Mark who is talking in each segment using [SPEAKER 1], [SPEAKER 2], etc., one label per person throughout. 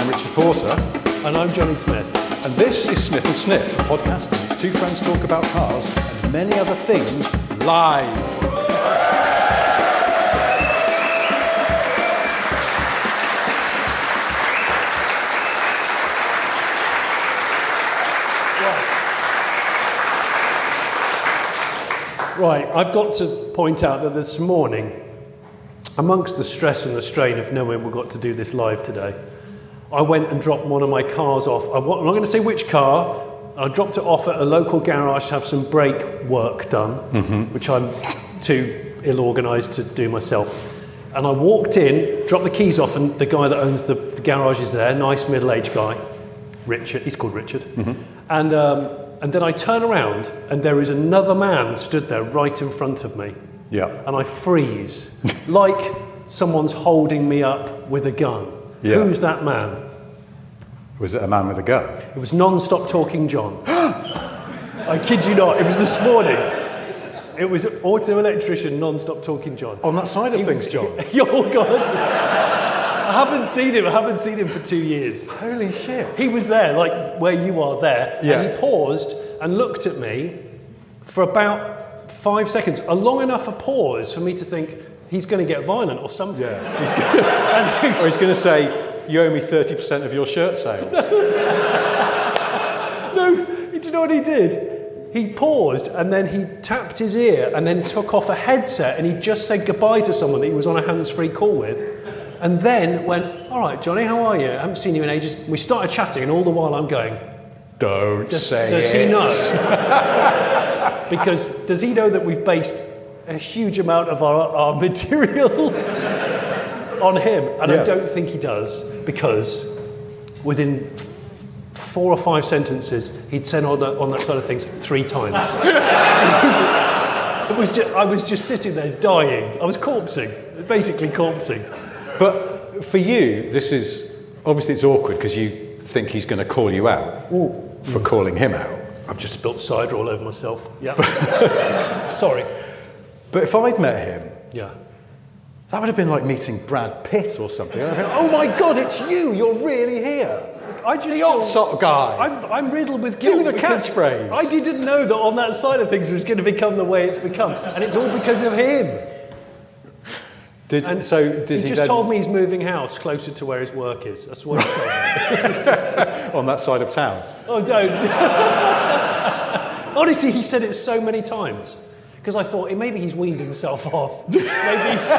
[SPEAKER 1] I'm Richard Porter.
[SPEAKER 2] And I'm Johnny Smith.
[SPEAKER 1] And this is Smith & Sniff, a podcast in which two friends talk about cars and many other things live.
[SPEAKER 2] Right, I've got to point out that this morning, amongst the stress and the strain of knowing we've got to do this live today, I went and dropped one of my cars off. I'm not going to say which car. I dropped it off at a local garage to have some brake work done, which I'm too ill-organised to do myself. And I walked in, dropped the keys off, and the guy that owns the garage is there, nice middle-aged guy, Richard. He's called Richard. And then I turn around, and there is another man stood there right in front of me.
[SPEAKER 1] Yeah.
[SPEAKER 2] And I freeze, like someone's holding me up with a gun.
[SPEAKER 1] Yeah.
[SPEAKER 2] Who's that man?
[SPEAKER 1] Was it a man with a gun?
[SPEAKER 2] It was non-stop talking John. I kid you not, it was this morning. It was auto electrician, non-stop talking John.
[SPEAKER 1] On that side of things, John?
[SPEAKER 2] Oh, God. I haven't seen him for 2 years.
[SPEAKER 1] Holy shit.
[SPEAKER 2] He was there, like where you are there,
[SPEAKER 1] Yeah.
[SPEAKER 2] and he paused and looked at me for about 5 seconds, a long enough a pause for me to think he's going to get violent or something.
[SPEAKER 1] Yeah. Or he's going to say, you owe me 30% of your shirt sales.
[SPEAKER 2] No, do you know what he did? He paused and then he tapped his ear and then took off a headset and he just said goodbye to someone that he was on a hands-free call with. And then went, all right, Johnny, how are you? I haven't seen you in ages. We started chatting and all the while I'm going,
[SPEAKER 1] Does
[SPEAKER 2] he know? Because does he know that we've based a huge amount of our material on him? And I don't think he does, because within 4 or 5 sentences, he'd said on that side of things 3 times. I was just sitting there dying. I was corpsing, basically corpsing.
[SPEAKER 1] But for you, this is, obviously it's awkward because you think he's going to call you out for calling him out.
[SPEAKER 2] I've just spilt cider all over myself. Yeah. Sorry.
[SPEAKER 1] But if I'd met him,
[SPEAKER 2] Yeah.
[SPEAKER 1] that would have been like meeting Brad Pitt or something. I'd think, oh my God, it's you! You're really here. The old sort of guy.
[SPEAKER 2] I'm riddled with guilt.
[SPEAKER 1] Do the
[SPEAKER 2] because
[SPEAKER 1] catchphrase.
[SPEAKER 2] I didn't know that on that side of things was going to become the way it's become, and it's all because of him. He just told me he's moving house closer to where his work is. That's what he's told me.
[SPEAKER 1] on that side of town?
[SPEAKER 2] Oh, don't. Honestly, he said it so many times. Because I thought, maybe he's weaned himself off. Maybe he's...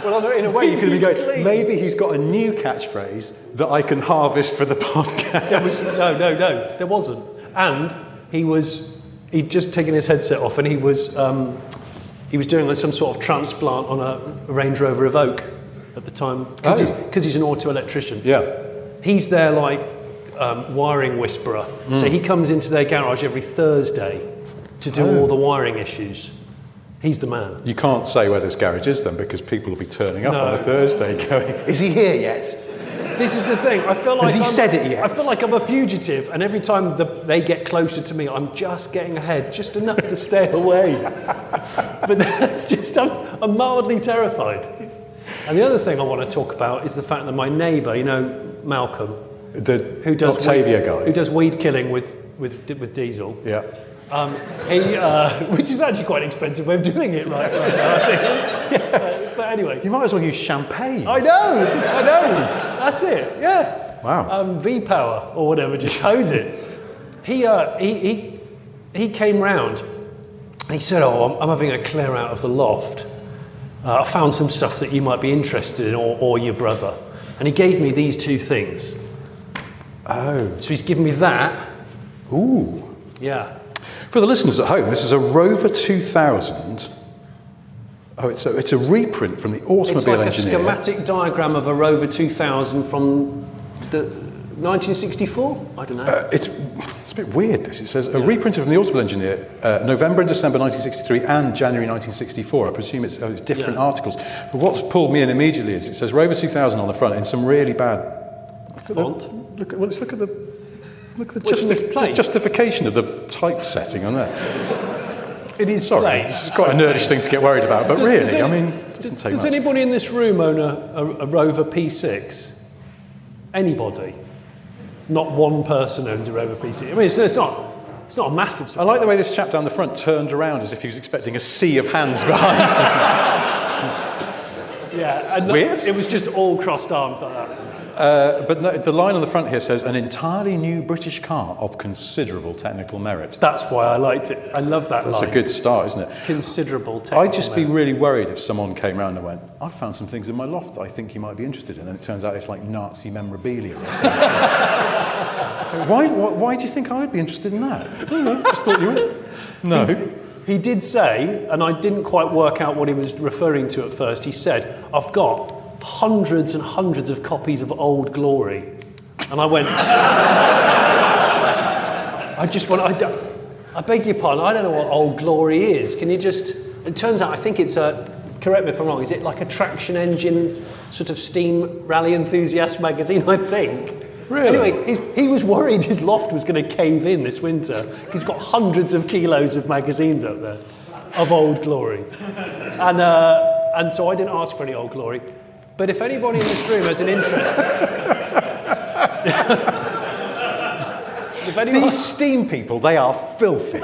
[SPEAKER 1] Well, in a way, you could be going,
[SPEAKER 2] clean.
[SPEAKER 1] maybe he's got a new catchphrase that I can harvest for the podcast.
[SPEAKER 2] No, there wasn't. And he'd just taken his headset off and he was doing some sort of transplant on a Range Rover Evoque at the time. Because he's an auto electrician.
[SPEAKER 1] Yeah.
[SPEAKER 2] He's their, wiring whisperer. So he comes into their garage every Thursday to do all the wiring issues. He's the man.
[SPEAKER 1] You can't say where this garage is then, because people will be turning up on a Thursday going, is he here yet?
[SPEAKER 2] This is the thing. I feel like
[SPEAKER 1] Has he said it yet?
[SPEAKER 2] I feel like I'm a fugitive, and every time they get closer to me, I'm just getting ahead, just enough to stay away. But that's just, I'm mildly terrified. And the other thing I want to talk about is the fact that my neighbour, Malcolm,
[SPEAKER 1] who does Octavia guy,
[SPEAKER 2] who does weed killing with diesel.
[SPEAKER 1] Yeah.
[SPEAKER 2] Which is actually quite an expensive way of doing it right now, I think. But anyway.
[SPEAKER 1] You might as well use champagne.
[SPEAKER 2] I know. That's it, yeah.
[SPEAKER 1] Wow.
[SPEAKER 2] V-Power or whatever, just hose it. He came round and he said, I'm having a clear out of the loft. I found some stuff that you might be interested in, or your brother. And he gave me these 2 things.
[SPEAKER 1] Oh.
[SPEAKER 2] So he's given me that.
[SPEAKER 1] Ooh.
[SPEAKER 2] Yeah.
[SPEAKER 1] For the listeners at home, this is a Rover 2000. Oh, it's a reprint from the automobile engineer.
[SPEAKER 2] It's like a schematic diagram of a Rover 2000 from the 1964? I don't know.
[SPEAKER 1] It's a bit weird, this. It says, a reprint from the automobile engineer, November and December 1963 and January 1964. I presume it's different articles. But what's pulled me in immediately is it says Rover 2000 on the front in some really bad
[SPEAKER 2] font.
[SPEAKER 1] Look at the
[SPEAKER 2] What's
[SPEAKER 1] justification of the typesetting on there.
[SPEAKER 2] It is
[SPEAKER 1] Sorry,
[SPEAKER 2] plain.
[SPEAKER 1] it's quite a nerdish thing to get worried about, but
[SPEAKER 2] Does
[SPEAKER 1] doesn't take
[SPEAKER 2] does
[SPEAKER 1] much.
[SPEAKER 2] anybody in this room own a Rover P6? Anybody. Not one person owns a Rover PC. I mean, it's not a massive
[SPEAKER 1] I
[SPEAKER 2] surprise.
[SPEAKER 1] like the way this chap down the front turned around as if he was expecting a sea of hands behind him.
[SPEAKER 2] Yeah, and
[SPEAKER 1] Weird.
[SPEAKER 2] it was just all crossed arms like that.
[SPEAKER 1] But no, the line on the front here says, an entirely new British car of considerable technical merit.
[SPEAKER 2] That's why I liked it. I love that
[SPEAKER 1] That's
[SPEAKER 2] line.
[SPEAKER 1] a good start, isn't it?
[SPEAKER 2] Considerable technical
[SPEAKER 1] I'd just be
[SPEAKER 2] merit.
[SPEAKER 1] really worried if someone came round and went, I've found some things in my loft that I think you might be interested in, and it turns out it's like Nazi memorabilia or something. Why do you think I would be interested in that? I don't know, just thought you would. No.
[SPEAKER 2] He did say, and I didn't quite work out what he was referring to at first, he said, I've got hundreds and hundreds of copies of Old Glory. And I went, I beg your pardon, I don't know what Old Glory is. Can you just, it turns out, I think it's correct me if I'm wrong, is it like a traction engine, sort of steam rally enthusiast magazine, I think?
[SPEAKER 1] Really?
[SPEAKER 2] Anyway, he was worried his loft was going to cave in this winter. He's got hundreds of kilos of magazines up there, of Old Glory. And so I didn't ask for any Old Glory. But if anybody in this room has an interest...
[SPEAKER 1] These steam people, they are filthy.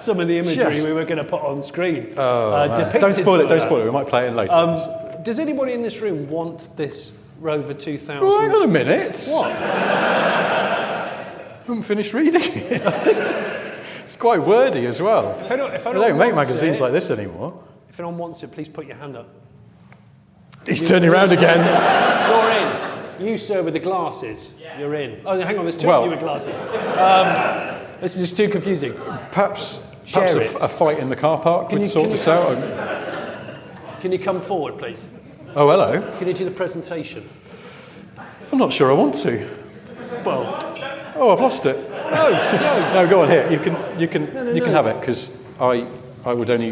[SPEAKER 2] Some of the imagery we were going to put on screen.
[SPEAKER 1] Don't spoil it, we might play it in later.
[SPEAKER 2] Does anybody in this room want this Rover 2000?
[SPEAKER 1] Well, hang on a minute.
[SPEAKER 2] What?
[SPEAKER 1] I haven't finished reading it. It's quite wordy as well.
[SPEAKER 2] If
[SPEAKER 1] They
[SPEAKER 2] anyone
[SPEAKER 1] don't make
[SPEAKER 2] wants
[SPEAKER 1] magazines
[SPEAKER 2] it,
[SPEAKER 1] like this anymore.
[SPEAKER 2] If anyone wants it, please put your hand up.
[SPEAKER 1] He's turning around again.
[SPEAKER 2] You're in. You, sir, with the glasses. Yeah. You're in. Oh, hang on, there's two of you with glasses. This is too confusing.
[SPEAKER 1] Perhaps
[SPEAKER 2] Share it.
[SPEAKER 1] a fight in the car park would sort this out.
[SPEAKER 2] Can you come forward, please?
[SPEAKER 1] Oh, hello.
[SPEAKER 2] Can you do the presentation?
[SPEAKER 1] I'm not sure I want to.
[SPEAKER 2] Well,
[SPEAKER 1] Oh, I've lost it. No, go on here. You can have it because I'd only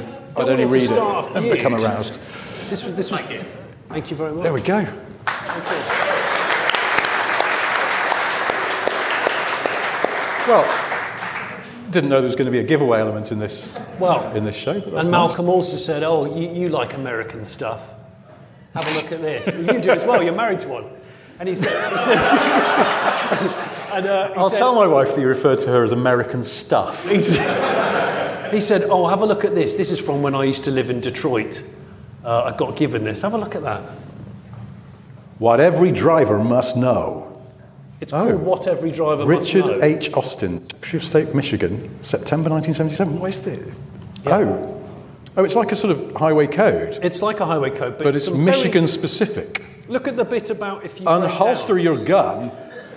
[SPEAKER 1] read it and become aroused.
[SPEAKER 2] This was. Thank you very much.
[SPEAKER 1] There we go. Well, didn't know there was going to be a giveaway element in this show. But that's
[SPEAKER 2] and
[SPEAKER 1] nice.
[SPEAKER 2] Malcolm also said, "Oh, you like American stuff. Have a look at this. Well, you do as well. You're married to one." And he said,
[SPEAKER 1] I'll tell my wife that you referred to her as American stuff.
[SPEAKER 2] He said, "Oh, have a look at this. This is from when I used to live in Detroit. I got given this. Have a look at that."
[SPEAKER 1] What every driver must know.
[SPEAKER 2] It's called What Every Driver Must Know.
[SPEAKER 1] Richard H. Austin, Secretary of State, Michigan, September 1977. What is this?
[SPEAKER 2] Yeah.
[SPEAKER 1] Oh, it's like a sort of highway code.
[SPEAKER 2] It's like a highway code,
[SPEAKER 1] But it's
[SPEAKER 2] some
[SPEAKER 1] Michigan specific.
[SPEAKER 2] Look at the bit about if you
[SPEAKER 1] Unholster your gun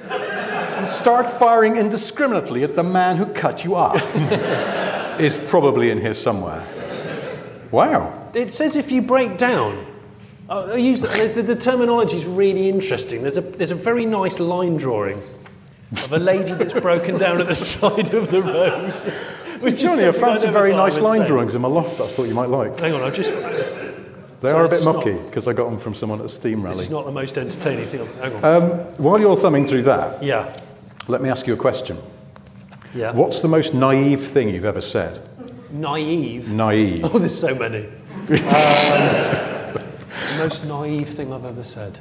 [SPEAKER 1] and start firing indiscriminately at the man who cut you off. Is probably in here somewhere. Wow.
[SPEAKER 2] It says if you break down. The terminology is really interesting. There's a very nice line drawing of a lady that's broken down at the side of the road.
[SPEAKER 1] Johnny, I found some very nice line drawings in my loft that I thought you might like.
[SPEAKER 2] Hang on,
[SPEAKER 1] They are a bit mucky because I got them from someone at a steam rally.
[SPEAKER 2] This is not the most entertaining thing. Hang on.
[SPEAKER 1] While you're thumbing through that,
[SPEAKER 2] Yeah.
[SPEAKER 1] let me ask you a question.
[SPEAKER 2] Yeah.
[SPEAKER 1] What's the most naive thing you've ever said?
[SPEAKER 2] Naive.
[SPEAKER 1] Naive.
[SPEAKER 2] Oh, there's so many. The most naive thing I've ever said.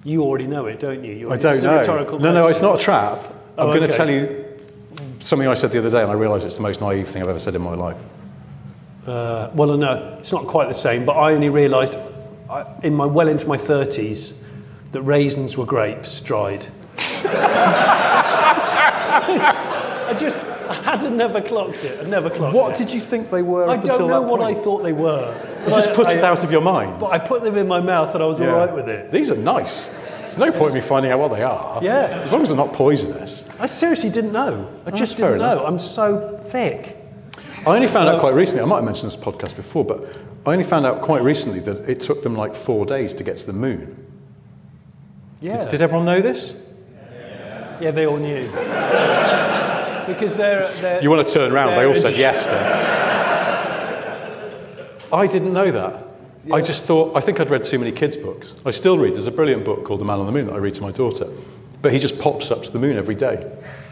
[SPEAKER 2] You already know it, don't you?
[SPEAKER 1] I don't know. No, it's not a trap. I'm going to tell you something I said the other day, and I realise it's the most naive thing I've ever said in my life.
[SPEAKER 2] Well, no, it's not quite the same. But I only realised, into my 30s, that raisins were grapes dried. I had never clocked it.
[SPEAKER 1] What did you think they were?
[SPEAKER 2] I don't know what I thought they were.
[SPEAKER 1] You just put it out of your mind.
[SPEAKER 2] But I put them in my mouth and I was all right with it.
[SPEAKER 1] These are nice. There's no point in me finding out what they are.
[SPEAKER 2] Yeah.
[SPEAKER 1] As long as they're not poisonous.
[SPEAKER 2] I seriously didn't know. I just didn't know. I'm so thick.
[SPEAKER 1] I only found out quite recently, I might have mentioned this podcast before, but I only found out quite recently that it took them like 4 days to get to the moon.
[SPEAKER 2] Yeah.
[SPEAKER 1] Did everyone know this?
[SPEAKER 2] Yeah, they all knew. Because they're
[SPEAKER 1] You want to turn around, they all said yes then. I didn't know that. Yeah. I just thought, I think I'd read too many kids' books. I still read, there's a brilliant book called The Man on the Moon that I read to my daughter. But he just pops up to the moon every day.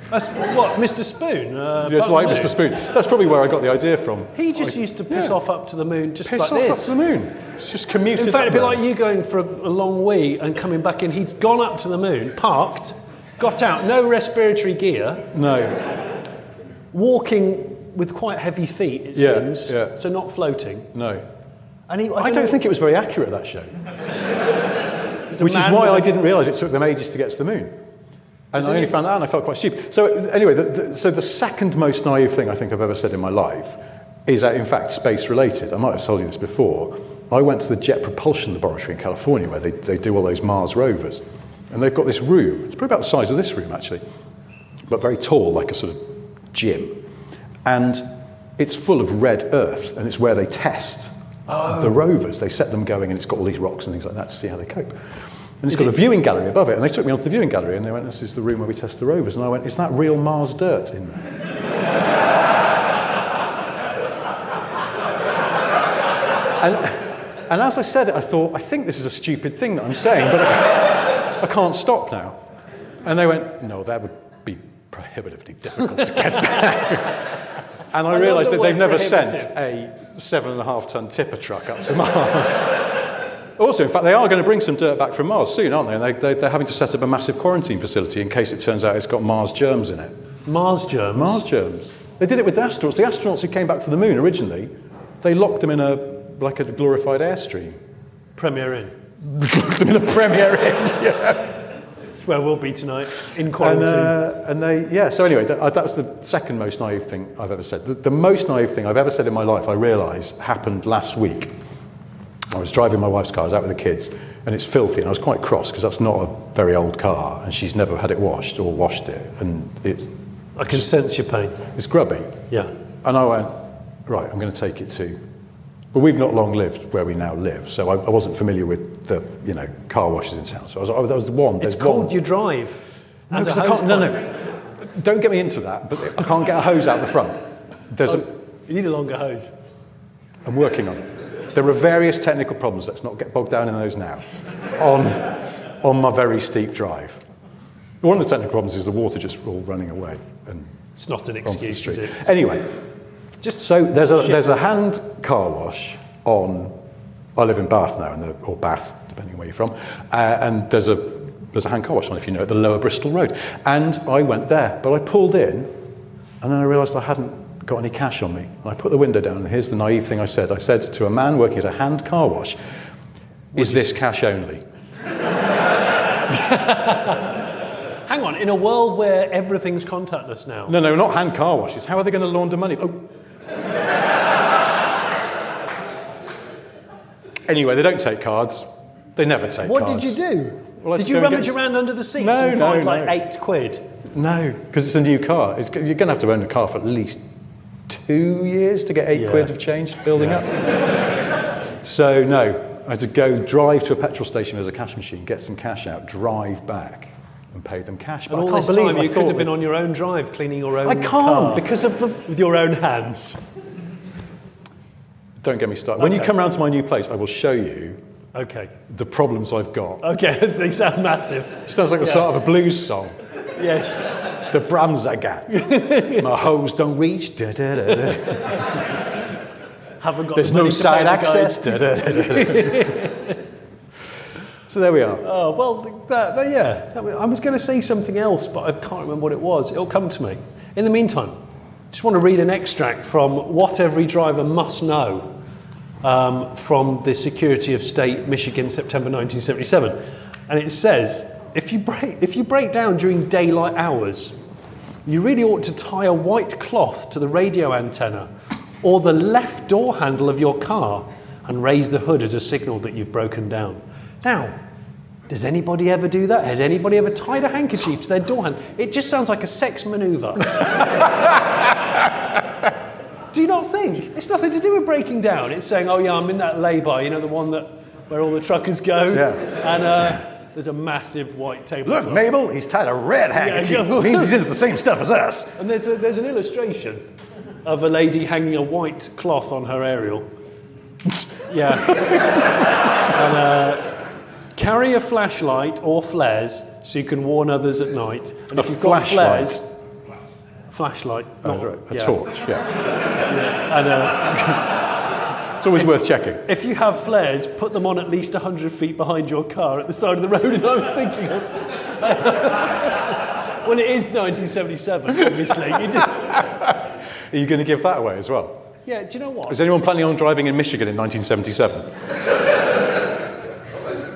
[SPEAKER 2] That's what, Mr. Spoon?
[SPEAKER 1] It's like Mr. Spoon. That's probably where I got the idea from.
[SPEAKER 2] He just used to piss off up to the moon just
[SPEAKER 1] piss
[SPEAKER 2] like
[SPEAKER 1] off
[SPEAKER 2] this.
[SPEAKER 1] up to the moon. It's just commuted.
[SPEAKER 2] In fact, it'd be
[SPEAKER 1] up
[SPEAKER 2] like
[SPEAKER 1] there.
[SPEAKER 2] you going for a long wee and coming back in. He's gone up to the moon, parked, got out, no respiratory gear,
[SPEAKER 1] No,
[SPEAKER 2] walking with quite heavy feet, it seems, so not floating.
[SPEAKER 1] no.
[SPEAKER 2] And
[SPEAKER 1] I don't think it was very accurate, that show. Which is why I didn't realise it took them ages to get to the moon. And I only found that out and I felt quite stupid. So anyway, the second most naive thing I think I've ever said in my life is in fact space related. I might have told you this before. I went to the Jet Propulsion Laboratory in California where they do all those Mars rovers. And they've got this room, it's probably about the size of this room actually, but very tall, like a sort of gym. And it's full of red earth, and it's where they test the rovers. They set them going, and it's got all these rocks and things like that to see how they cope. And it's got a viewing gallery above it, and they took me onto the viewing gallery, and they went, this is the room where we test the rovers. And I went, is that real Mars dirt in there? And as I said it, I thought, I think this is a stupid thing that I'm saying, but I can't stop now. And they went, no, that would be prohibitively difficult to get back. And I realised that they've never sent a 7.5-ton tipper truck up to Mars. Also, in fact, they are going to bring some dirt back from Mars soon, aren't they? And they're having to set up a massive quarantine facility in case it turns out it's got Mars germs in it.
[SPEAKER 2] Mars germs?
[SPEAKER 1] Mars germs. They did it with the astronauts. The astronauts who came back to the moon originally, they locked them in a glorified Airstream.
[SPEAKER 2] Premier Inn.
[SPEAKER 1] Locked them in a Premier Inn, yeah.
[SPEAKER 2] It's where we'll be tonight, in quarantine.
[SPEAKER 1] So anyway, that was the second most naive thing I've ever said. The most naive thing I've ever said in my life, I realise, happened last week. I was driving my wife's car, I was out with the kids, and it's filthy, and I was quite cross, because that's not a very old car, and she's never had it washed, or washed it, and
[SPEAKER 2] I can sense your pain.
[SPEAKER 1] It's grubby.
[SPEAKER 2] Yeah.
[SPEAKER 1] And I went, right, I'm going to take it to... But we've not long lived where we now live, so I wasn't familiar with the, car washes in town. So that was the one.
[SPEAKER 2] It's called your drive.
[SPEAKER 1] No, don't get me into that. But I can't get a hose out the front.
[SPEAKER 2] You need a longer hose.
[SPEAKER 1] I'm working on it. There are various technical problems. Let's not get bogged down in those now. On my very steep drive. One of the technical problems is the water just all running away. And
[SPEAKER 2] it's not an excuse, is it?
[SPEAKER 1] Anyway. So there's a hand car wash on. I live in Bath now, or Bath, depending on where you're from, and there's a hand car wash on, if you know, at the Lower Bristol Road. And I went there, but I pulled in, and then I realised I hadn't got any cash on me. And I put the window down, and here's the naive thing I said. I said to a man working at a hand car wash, "Is this cash only?"
[SPEAKER 2] Hang on, in a world where everything's contactless now.
[SPEAKER 1] No, not hand car washes. How are they going to launder money? Oh. Anyway, they don't take cards. They never take cards.
[SPEAKER 2] What did you do?
[SPEAKER 1] Well,
[SPEAKER 2] did you rummage around under the seats and find like £8?
[SPEAKER 1] No, because it's a new car. You're going to have to own a car for at least 2 years to get £8 of change building up. So no, I had to go drive to a petrol station as a cash machine, get some cash out, drive back, and pay them cash.
[SPEAKER 2] But and all this time you could have been on your own drive, cleaning your own
[SPEAKER 1] car. Because of
[SPEAKER 2] with your own hands.
[SPEAKER 1] Don't get me started. When you come round to my new place, I will show you the problems I've got.
[SPEAKER 2] Okay, they sound massive.
[SPEAKER 1] It sounds like a sort of a blues song.
[SPEAKER 2] Yes.
[SPEAKER 1] The Brams I got. My hose don't reach. Da, da, da, da.
[SPEAKER 2] Haven't got
[SPEAKER 1] There's no side access. Da, da, da, da. So there we are.
[SPEAKER 2] Oh, well, I was going to say something else, but I can't remember what it was. It'll come to me. In the meantime, just want to read an extract from What Every Driver Must Know from the Secretary of State, Michigan, September 1977. And it says, if you break down during daylight hours, you really ought to tie a white cloth to the radio antenna or the left door handle of your car and raise the hood as a signal that you've broken down. Now, does anybody ever do that? Has anybody ever tied a handkerchief to their door handle? It just sounds like a sex manoeuvre. Do you not think? It's nothing to do with breaking down. It's saying, oh yeah, I'm in that lay-by, the one where all the truckers go.
[SPEAKER 1] Yeah.
[SPEAKER 2] And there's a massive white tablecloth.
[SPEAKER 1] Look, Mabel, he's tied a red handkerchief. It means he's into the same stuff as us.
[SPEAKER 2] And there's an illustration of a lady hanging a white cloth on her aerial. Yeah. And carry a flashlight or flares so you can warn others at night. And if you've got flares, flashlight,
[SPEAKER 1] a torch, yeah.
[SPEAKER 2] And
[SPEAKER 1] It's always worth checking.
[SPEAKER 2] If you have flares, put them on at least 100 feet behind your car at the side of the road. And I was thinking of... well, it is 1977, obviously.
[SPEAKER 1] Are you going to give that away as well?
[SPEAKER 2] Yeah, do you know what?
[SPEAKER 1] Is anyone planning on driving in Michigan in 1977?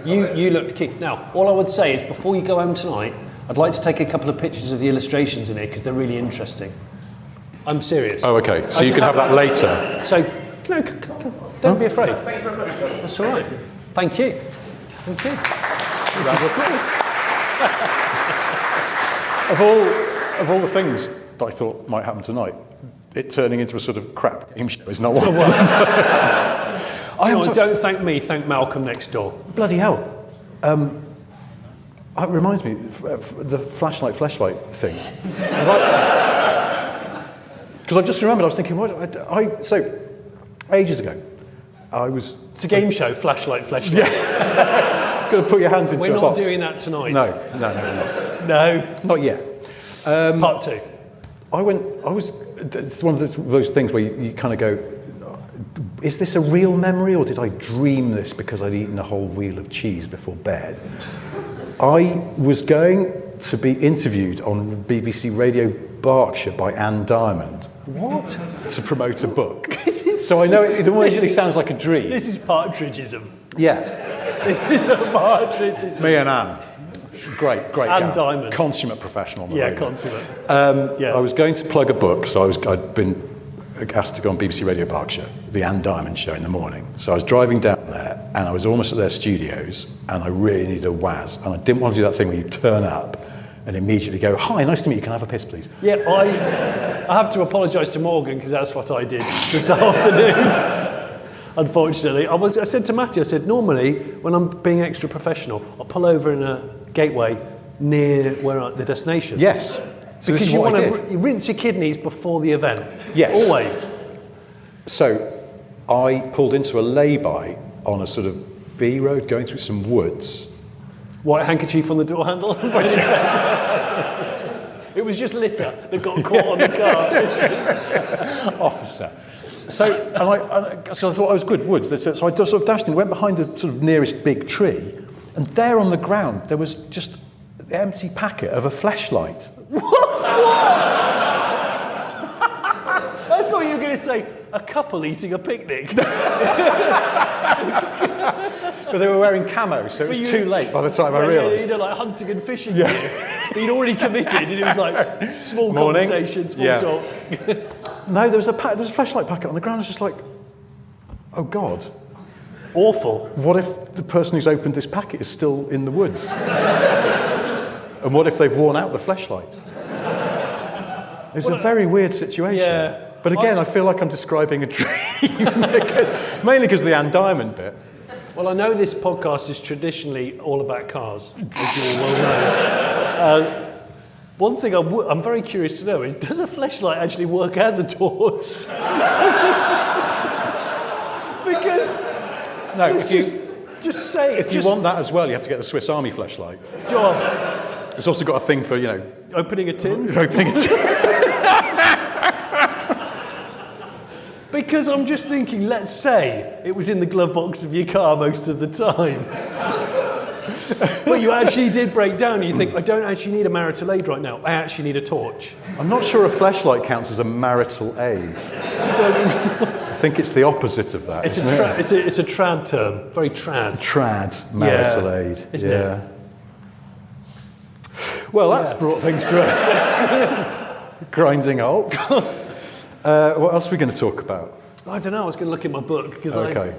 [SPEAKER 2] You looked keen. Now, all I would say is before you go home tonight, I'd like to take a couple of pictures of the illustrations in here because they're really interesting. I'm serious.
[SPEAKER 1] Oh, okay. So you can have that later.
[SPEAKER 2] So, no, don't be afraid. Thank you very much. That's all right. Thank you. Thank you. Round of applause.
[SPEAKER 1] Of all the things that I thought might happen tonight, it turning into a sort of crap game show is not one.
[SPEAKER 2] Don't thank me, thank Malcolm next door.
[SPEAKER 1] Bloody hell. It reminds me, the flashlight thing. Because I just remembered, I was thinking, so ages ago, I was...
[SPEAKER 2] It's a game show, flashlight.
[SPEAKER 1] Yeah. Got to put your hands into a box.
[SPEAKER 2] We're not doing that tonight.
[SPEAKER 1] No, we're not.
[SPEAKER 2] No.
[SPEAKER 1] Not yet.
[SPEAKER 2] Part 2.
[SPEAKER 1] It's one of those things where you kind of go, is this a real memory or did I dream this because I'd eaten a whole wheel of cheese before bed? I was going to be interviewed on BBC Radio Berkshire by Anne Diamond.
[SPEAKER 2] What?
[SPEAKER 1] To promote a book. So I know it immediately sounds like a dream.
[SPEAKER 2] This is partridgeism.
[SPEAKER 1] Yeah.
[SPEAKER 2] This is a partridgeism.
[SPEAKER 1] Me and Anne. Great
[SPEAKER 2] Anne
[SPEAKER 1] gal.
[SPEAKER 2] Diamond.
[SPEAKER 1] Consummate professional on the radio.
[SPEAKER 2] Consummate.
[SPEAKER 1] I was going to plug a book, so I'd been asked to go on BBC Radio Berkshire, the Anne Diamond show in the morning. So I was driving down there, and I was almost at their studios, and I really needed a waz. And I didn't want to do that thing where you turn up and immediately go, "Hi, nice to meet you, can I have a piss, please?"
[SPEAKER 2] Yeah, I have to apologise to Morgan, because that's what I did this afternoon. Unfortunately. I said to Matthew, I said, normally, when I'm being extra professional, I'll pull over in a gateway near the destination.
[SPEAKER 1] Yes. So
[SPEAKER 2] because you want to rinse your kidneys before the event.
[SPEAKER 1] Yes.
[SPEAKER 2] Always.
[SPEAKER 1] So I pulled into a lay-by on a sort of B road going through some woods.
[SPEAKER 2] White handkerchief on the door handle? It was just litter that got caught on the car.
[SPEAKER 1] Officer. So I thought I was good woods. So I just sort of dashed in, went behind the sort of nearest big tree, and there on the ground there was just an empty packet of a fleshlight.
[SPEAKER 2] What? I thought you were going to say a couple eating a picnic.
[SPEAKER 1] But they were wearing camo, so it was too late by the time I realised.
[SPEAKER 2] Yeah, like hunting and fishing. Yeah. But you'd already committed, and it was like small conversation, small talk.
[SPEAKER 1] No, there was a flashlight packet on the ground. I was just like, oh God.
[SPEAKER 2] Awful.
[SPEAKER 1] What if the person who's opened this packet is still in the woods? And what if they've worn out the flashlight? It's a very weird situation.
[SPEAKER 2] Yeah.
[SPEAKER 1] But again, I feel like I'm describing a dream, mainly because of the Anne Diamond bit.
[SPEAKER 2] Well, I know this podcast is traditionally all about cars, as you all well know. One thing I'm very curious to know is, does a flashlight actually work as a torch? Because just say
[SPEAKER 1] if you want that as well, you have to get the Swiss Army flashlight.
[SPEAKER 2] John,
[SPEAKER 1] it's also got a thing for
[SPEAKER 2] opening a tin.
[SPEAKER 1] Opening a tin.
[SPEAKER 2] Because I'm just thinking, let's say it was in the glove box of your car most of the time. But you actually did break down and you think, I don't actually need a marital aid right now, I actually need a torch.
[SPEAKER 1] I'm not sure a flashlight counts as a marital aid. I think it's the opposite of that.
[SPEAKER 2] It's a trad term, very trad.
[SPEAKER 1] Trad, marital aid.
[SPEAKER 2] Isn't it?
[SPEAKER 1] Well, that's brought things to a grinding halt. What else are we going to talk about?
[SPEAKER 2] I don't know, I was going to look in my book.
[SPEAKER 1] Okay.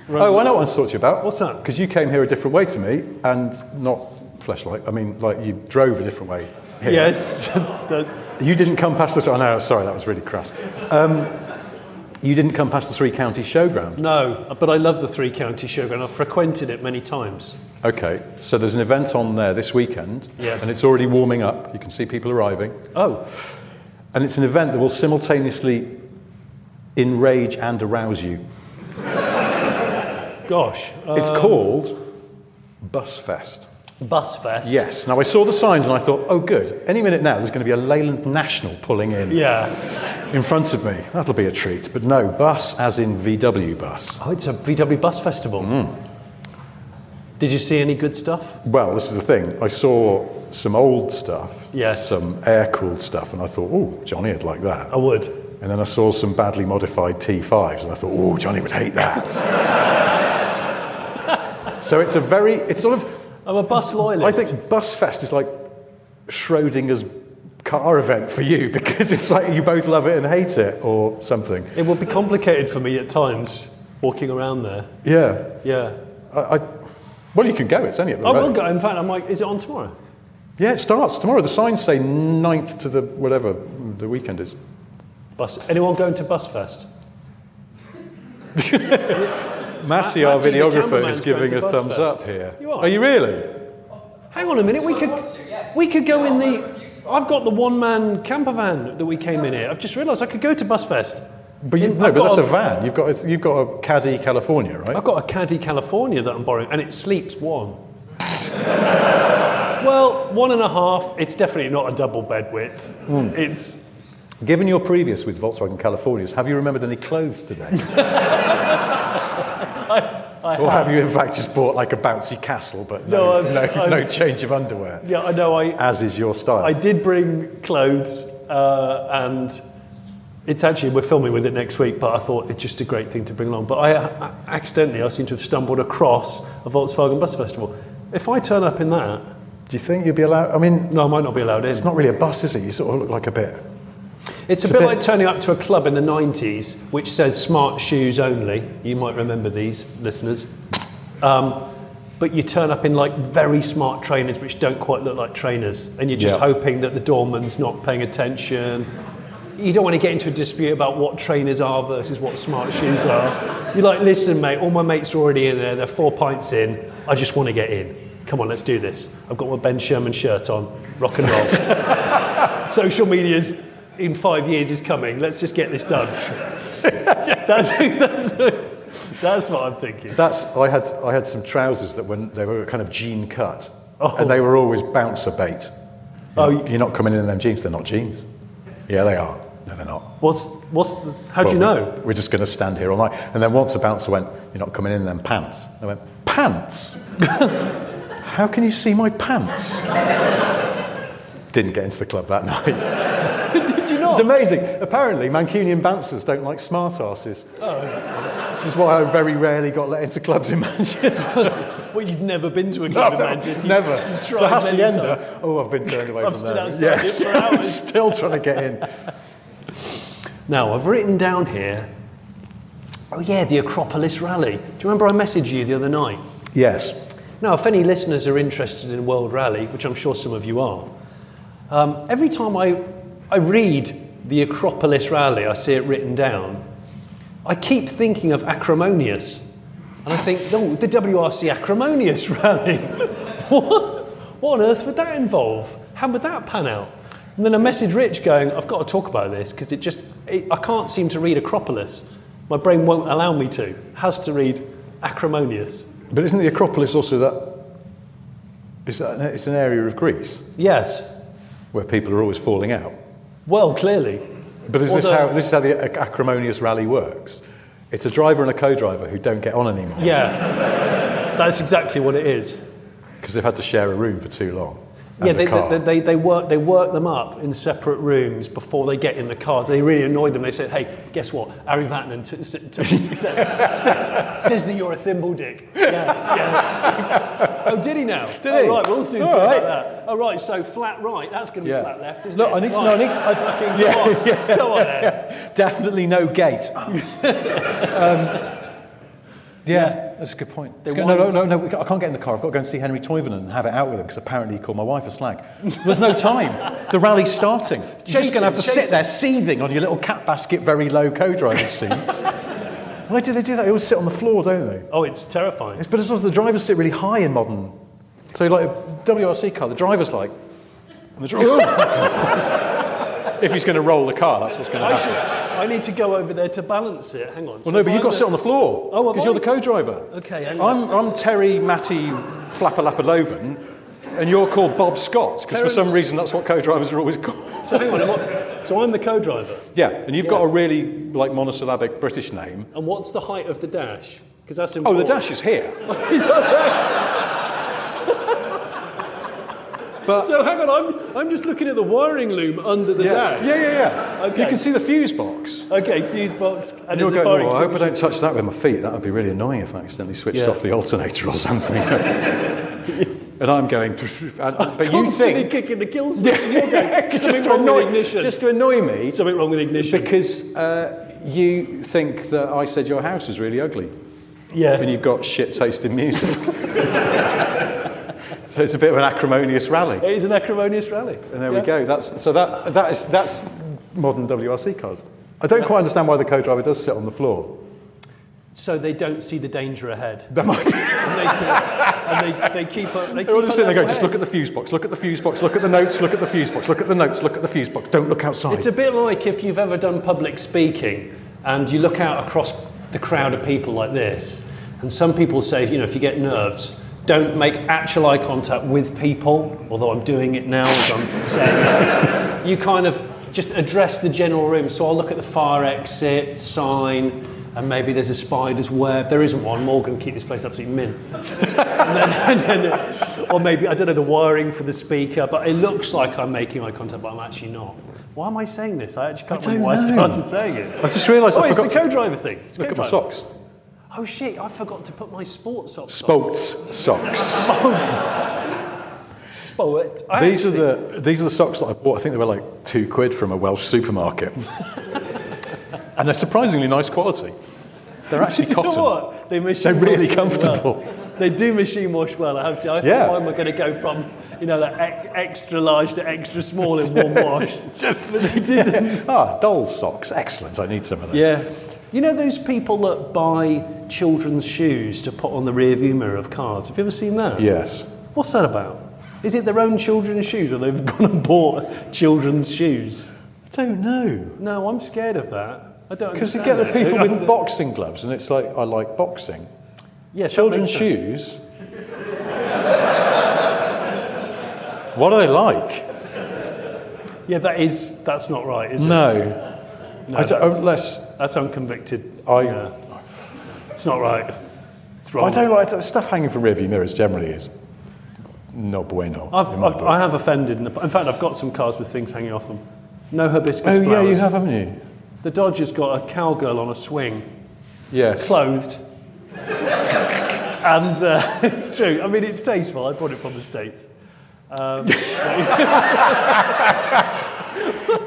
[SPEAKER 1] I know what I want to talk to you about.
[SPEAKER 2] What's that?
[SPEAKER 1] Because you came here a different way to me, and not flashlight. I mean, like you drove a different way here.
[SPEAKER 2] Yes.
[SPEAKER 1] You didn't come past the... Oh, no, sorry, that was really crass. You didn't come past the Three Counties Showground.
[SPEAKER 2] No, but I love the Three Counties Showground. I've frequented it many times.
[SPEAKER 1] Okay, so there's an event on there this weekend.
[SPEAKER 2] Yes.
[SPEAKER 1] And it's already warming up. You can see people arriving.
[SPEAKER 2] Oh.
[SPEAKER 1] And it's an event that will simultaneously enrage and arouse you.
[SPEAKER 2] Gosh.
[SPEAKER 1] It's called Bus Fest.
[SPEAKER 2] Bus Fest?
[SPEAKER 1] Yes. Now, I saw the signs and I thought, oh, good. Any minute now, there's going to be a Leyland National pulling in.
[SPEAKER 2] Yeah.
[SPEAKER 1] in front of me. That'll be a treat. But no, bus as in VW bus.
[SPEAKER 2] Oh, it's a VW bus festival. Did you see any good stuff?
[SPEAKER 1] Well, this is the thing. I saw some old stuff,
[SPEAKER 2] Yes.
[SPEAKER 1] some air-cooled stuff, and I thought, oh, Johnny would like that.
[SPEAKER 2] I would.
[SPEAKER 1] And then I saw some badly modified T5s, and I thought, oh, Johnny would hate that. So it's sort of,
[SPEAKER 2] I'm a bus loyalist.
[SPEAKER 1] I think Bus Fest is like Schrodinger's car event for you, because it's like you both love it and hate it, or something.
[SPEAKER 2] It would be complicated for me at times, walking around there.
[SPEAKER 1] Yeah.
[SPEAKER 2] Yeah.
[SPEAKER 1] Well, you can go. It's only at the
[SPEAKER 2] I
[SPEAKER 1] road.
[SPEAKER 2] will go. In fact, I'm like, is it on tomorrow?
[SPEAKER 1] Yeah, it starts tomorrow. The signs say 9th to the whatever the weekend is.
[SPEAKER 2] Bus. Anyone going to Bus Fest?
[SPEAKER 1] Matty, our
[SPEAKER 2] Matty, the
[SPEAKER 1] videographer,
[SPEAKER 2] cameraman's
[SPEAKER 1] is giving
[SPEAKER 2] going
[SPEAKER 1] a
[SPEAKER 2] to
[SPEAKER 1] thumbs
[SPEAKER 2] Buzz Fest.
[SPEAKER 1] up here.
[SPEAKER 2] You are?
[SPEAKER 1] Are you really?
[SPEAKER 2] Hang on a minute. We could go in the. I've got the one-man camper van that we came in here. I've just realised I could go to Bus Fest.
[SPEAKER 1] But that's a van. You've got a Caddy California, right?
[SPEAKER 2] I've got a Caddy California that I'm borrowing, and it sleeps one. Well, 1.5. It's definitely not a double bed width. It's.
[SPEAKER 1] Given your previous with Volkswagen Californias, have you remembered any clothes today? Or have you in fact just bought like a bouncy castle, but no change of underwear?
[SPEAKER 2] Yeah, I know.
[SPEAKER 1] As is your style.
[SPEAKER 2] I did bring clothes, and it's actually, we're filming with it next week, but I thought it's just a great thing to bring along. But I seem to have stumbled across a Volkswagen Bus Festival. If I turn up in that...
[SPEAKER 1] Do you think you'd be allowed? I mean...
[SPEAKER 2] No, I might not be allowed in.
[SPEAKER 1] It's not really a bus, is it? You sort of look like a bit...
[SPEAKER 2] It's a bit like turning up to a club in the 90s, which says smart shoes only. You might remember these, listeners. But you turn up in like very smart trainers, which don't quite look like trainers. And you're just hoping that the doorman's not paying attention. You don't want to get into a dispute about what trainers are versus what smart shoes are. You're like, listen, mate, all my mates are already in there. They're 4 pints in. I just want to get in. Come on, let's do this. I've got my Ben Sherman shirt on. Rock and roll. Social media's in 5 years is coming. Let's just get this done. That's what I'm thinking.
[SPEAKER 1] I had some trousers that they were kind of jean cut, and they were always bouncer bait. You're not coming in them jeans. They're not jeans. Yeah, they are. No, they're not.
[SPEAKER 2] How do you know?
[SPEAKER 1] We're just going to stand here all night. And then once a bouncer went, "You're not coming in them pants." I went, "Pants? How can you see my pants?" Didn't get into the club that night.
[SPEAKER 2] Did you not?
[SPEAKER 1] It's amazing. Apparently, Mancunian bouncers don't like smart arses. Which is why I very rarely got let into clubs in Manchester.
[SPEAKER 2] Well, you've never been to a club in Manchester.
[SPEAKER 1] Never.
[SPEAKER 2] You've tried
[SPEAKER 1] The
[SPEAKER 2] many
[SPEAKER 1] Hacienda.
[SPEAKER 2] times.
[SPEAKER 1] Oh, I've been turned away
[SPEAKER 2] I've
[SPEAKER 1] from
[SPEAKER 2] stood
[SPEAKER 1] there.
[SPEAKER 2] outside it for hours.
[SPEAKER 1] Still trying to get in.
[SPEAKER 2] Now, I've written down here, the Acropolis Rally. Do you remember I messaged you the other night?
[SPEAKER 1] Yes.
[SPEAKER 2] Now, if any listeners are interested in World Rally, which I'm sure some of you are, every time I read the Acropolis Rally, I see it written down, I keep thinking of Acrimonious. And I think, no, the WRC Acrimonious Rally. What on earth would that involve? How would that pan out? And then I messaged Rich going, I've got to talk about this, because I can't seem to read Acropolis. My brain won't allow me to. It has to read Acrimonious.
[SPEAKER 1] But isn't the Acropolis also it's an area of Greece?
[SPEAKER 2] Yes.
[SPEAKER 1] Where people are always falling out?
[SPEAKER 2] Well, clearly.
[SPEAKER 1] But this is how the Acrimonious Rally works? It's a driver and a co-driver who don't get on anymore.
[SPEAKER 2] Yeah. That's exactly what it is.
[SPEAKER 1] Because they've had to share a room for too long.
[SPEAKER 2] Yeah, they work them up in separate rooms before they get in the car. They really annoyed them. They said, "Hey, guess what? Ari Vatanen says that you're a thimble dick." Yeah. Oh, did he now?
[SPEAKER 1] Did he?
[SPEAKER 2] Right, we'll soon see about that. Oh, right. So flat right. That's going to be flat left, isn't it?
[SPEAKER 1] I need to.
[SPEAKER 2] Go on then.
[SPEAKER 1] Definitely no gate. That's a good point. No, I can't get in the car. I've got to go and see Henry Toivonen and have it out with him because apparently he called my wife a slag. There's no time. The rally's starting. You're just going to have to sit there seething on your little cat basket, very low co-driver's seat. Why do they do that? They always sit on the floor, don't they?
[SPEAKER 2] Oh, it's terrifying.
[SPEAKER 1] But it's also the drivers sit really high in modern. So like a WRC car, the driver's like... And the if he's going to roll the car, that's what's going to happen.
[SPEAKER 2] I need to go over there to balance it. Hang on.
[SPEAKER 1] Well, no, but you've got to sit on the floor.
[SPEAKER 2] Oh,
[SPEAKER 1] because you're the co-driver.
[SPEAKER 2] Okay, hang on.
[SPEAKER 1] I'm Terry Matty Flapper-Lapper-Loven, and you're called Bob Scott, because for some reason that's what co-drivers are always called.
[SPEAKER 2] So hang on, So I'm the co-driver.
[SPEAKER 1] Yeah, and you've got a really like monosyllabic British name.
[SPEAKER 2] And what's the height of the dash? Because that's
[SPEAKER 1] Oh,
[SPEAKER 2] important.
[SPEAKER 1] the dash is here. But
[SPEAKER 2] So hang on, I'm just looking at the wiring loom under the dash.
[SPEAKER 1] Yeah.
[SPEAKER 2] Okay.
[SPEAKER 1] You can see the fuse box.
[SPEAKER 2] Okay, fuse box. And
[SPEAKER 1] You're
[SPEAKER 2] there's a
[SPEAKER 1] going,
[SPEAKER 2] fire
[SPEAKER 1] I hope I don't
[SPEAKER 2] extinguisher.
[SPEAKER 1] touch that with my feet. That would be really annoying if I accidentally switched off the alternator or something. And I'm going, but you
[SPEAKER 2] Constantly
[SPEAKER 1] think
[SPEAKER 2] kicking the kill switch, and you're going, something wrong with ignition.
[SPEAKER 1] just to annoy me,
[SPEAKER 2] Something wrong with ignition.
[SPEAKER 1] because you think that I said your house was really ugly,
[SPEAKER 2] Yeah.
[SPEAKER 1] and you've got shit taste in music. So it's a bit of an acrimonious rally.
[SPEAKER 2] It is an acrimonious rally.
[SPEAKER 1] And there we go. That's modern WRC cars. I don't quite understand why the co-driver does sit on the floor.
[SPEAKER 2] So they don't see the danger ahead.
[SPEAKER 1] That might be.
[SPEAKER 2] And they keep up.
[SPEAKER 1] They're all just sitting there going, just look at the fuse box, look at the fuse box, look at the notes, look at the fuse box, look at the notes, look at the fuse box. Don't look outside.
[SPEAKER 2] It's a bit like if you've ever done public speaking and you look out across the crowd of people like this, and some people say, you know, if you get nerves, don't make actual eye contact with people, although I'm doing it now as I'm saying it. You kind of just address the general room. So I'll look at the fire exit sign, and maybe there's a spider's web. There isn't one. Morgan, keep this place absolutely mint. and then, or maybe, I don't know, the wiring for the speaker, but it looks like I'm making eye contact, but I'm actually not. Why am I saying this? I actually can't remember why I started saying it.
[SPEAKER 1] I just realised I
[SPEAKER 2] It's
[SPEAKER 1] forgot
[SPEAKER 2] the co-driver thing. It's
[SPEAKER 1] Look at my
[SPEAKER 2] co-driver.
[SPEAKER 1] socks.
[SPEAKER 2] Oh shit, I forgot to put my sports socks on.
[SPEAKER 1] Sports socks.
[SPEAKER 2] Sport.
[SPEAKER 1] These are the socks that I bought. I think they were like £2 from a Welsh supermarket. And they're surprisingly nice quality. They're actually
[SPEAKER 2] You
[SPEAKER 1] cotton.
[SPEAKER 2] know what? They're
[SPEAKER 1] really
[SPEAKER 2] wash
[SPEAKER 1] comfortable.
[SPEAKER 2] well. They do machine wash well, I have to say. I thought mine were going to go from, you know, that extra large to extra small in one wash. But they didn't.
[SPEAKER 1] Doll's socks. Excellent. I need some of those.
[SPEAKER 2] Yeah. You know those people that buy children's shoes to put on the rear view mirror of cars? Have you ever seen that?
[SPEAKER 1] Yes.
[SPEAKER 2] What's that about? Is it their own children's shoes, or they've gone and bought children's shoes?
[SPEAKER 1] I don't know.
[SPEAKER 2] No, I'm scared of that. I don't
[SPEAKER 1] Because
[SPEAKER 2] understand
[SPEAKER 1] you get the
[SPEAKER 2] it.
[SPEAKER 1] people with boxing gloves, and it's like, I like boxing.
[SPEAKER 2] Yeah,
[SPEAKER 1] Children's
[SPEAKER 2] that makes sense.
[SPEAKER 1] shoes. What are they like?
[SPEAKER 2] Yeah, that's not right, is it?
[SPEAKER 1] No.
[SPEAKER 2] No,
[SPEAKER 1] I don't, unless
[SPEAKER 2] that's unconvicted.
[SPEAKER 1] I,
[SPEAKER 2] It's not right. It's wrong.
[SPEAKER 1] I don't like stuff hanging from rearview mirrors. Generally, is no bueno. in my book.
[SPEAKER 2] I have offended. In fact, I've got some cars with things hanging off them. No hibiscus
[SPEAKER 1] Oh
[SPEAKER 2] flowers.
[SPEAKER 1] yeah, you have, haven't you?
[SPEAKER 2] The Dodge has got a cowgirl on a swing,
[SPEAKER 1] Yes.
[SPEAKER 2] clothed. And it's true. I mean, it's tasteful. I bought it from the States.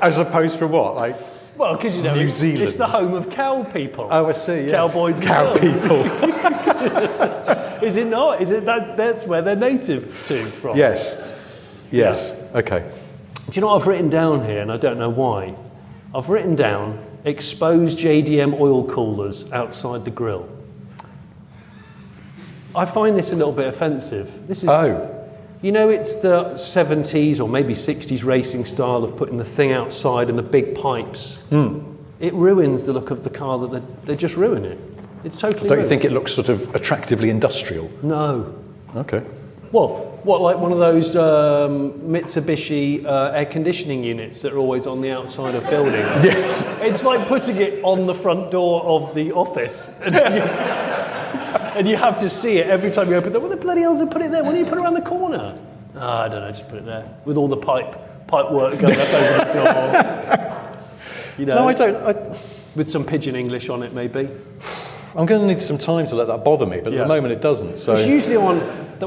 [SPEAKER 1] As opposed to what, like?
[SPEAKER 2] Well, because, you know,
[SPEAKER 1] New
[SPEAKER 2] it's
[SPEAKER 1] Zealand.
[SPEAKER 2] the home of cow people.
[SPEAKER 1] Oh, I see. Yeah.
[SPEAKER 2] Cowboys and
[SPEAKER 1] Cow
[SPEAKER 2] girls.
[SPEAKER 1] people.
[SPEAKER 2] Is it not? Is it that's where they're native to from?
[SPEAKER 1] Yes. Yes. Okay.
[SPEAKER 2] Do you know what I've written down here, and I don't know why? I've written down exposed JDM oil coolers outside the grill. I find this a little bit offensive. This is, you know, it's the 70s or maybe 60s racing style of putting the thing outside and the big pipes. It ruins the look of the car. They just ruin it. It's totally.
[SPEAKER 1] Don't you
[SPEAKER 2] ruined.
[SPEAKER 1] think it looks sort of attractively industrial?
[SPEAKER 2] No.
[SPEAKER 1] Okay.
[SPEAKER 2] What, like one of those Mitsubishi air conditioning units that are always on the outside of buildings?
[SPEAKER 1] Yes.
[SPEAKER 2] It's like putting it on the front door of the office. And you have to see it every time you open it. What the bloody hell's they put it there? Why don't you put it around the corner? I don't know, just put it there. With all the pipe work going up over the door. You know,
[SPEAKER 1] No, I don't.
[SPEAKER 2] with some pidgin English on it, maybe.
[SPEAKER 1] I'm going to need some time to let that bother me, but at the moment it doesn't. So
[SPEAKER 2] It's usually on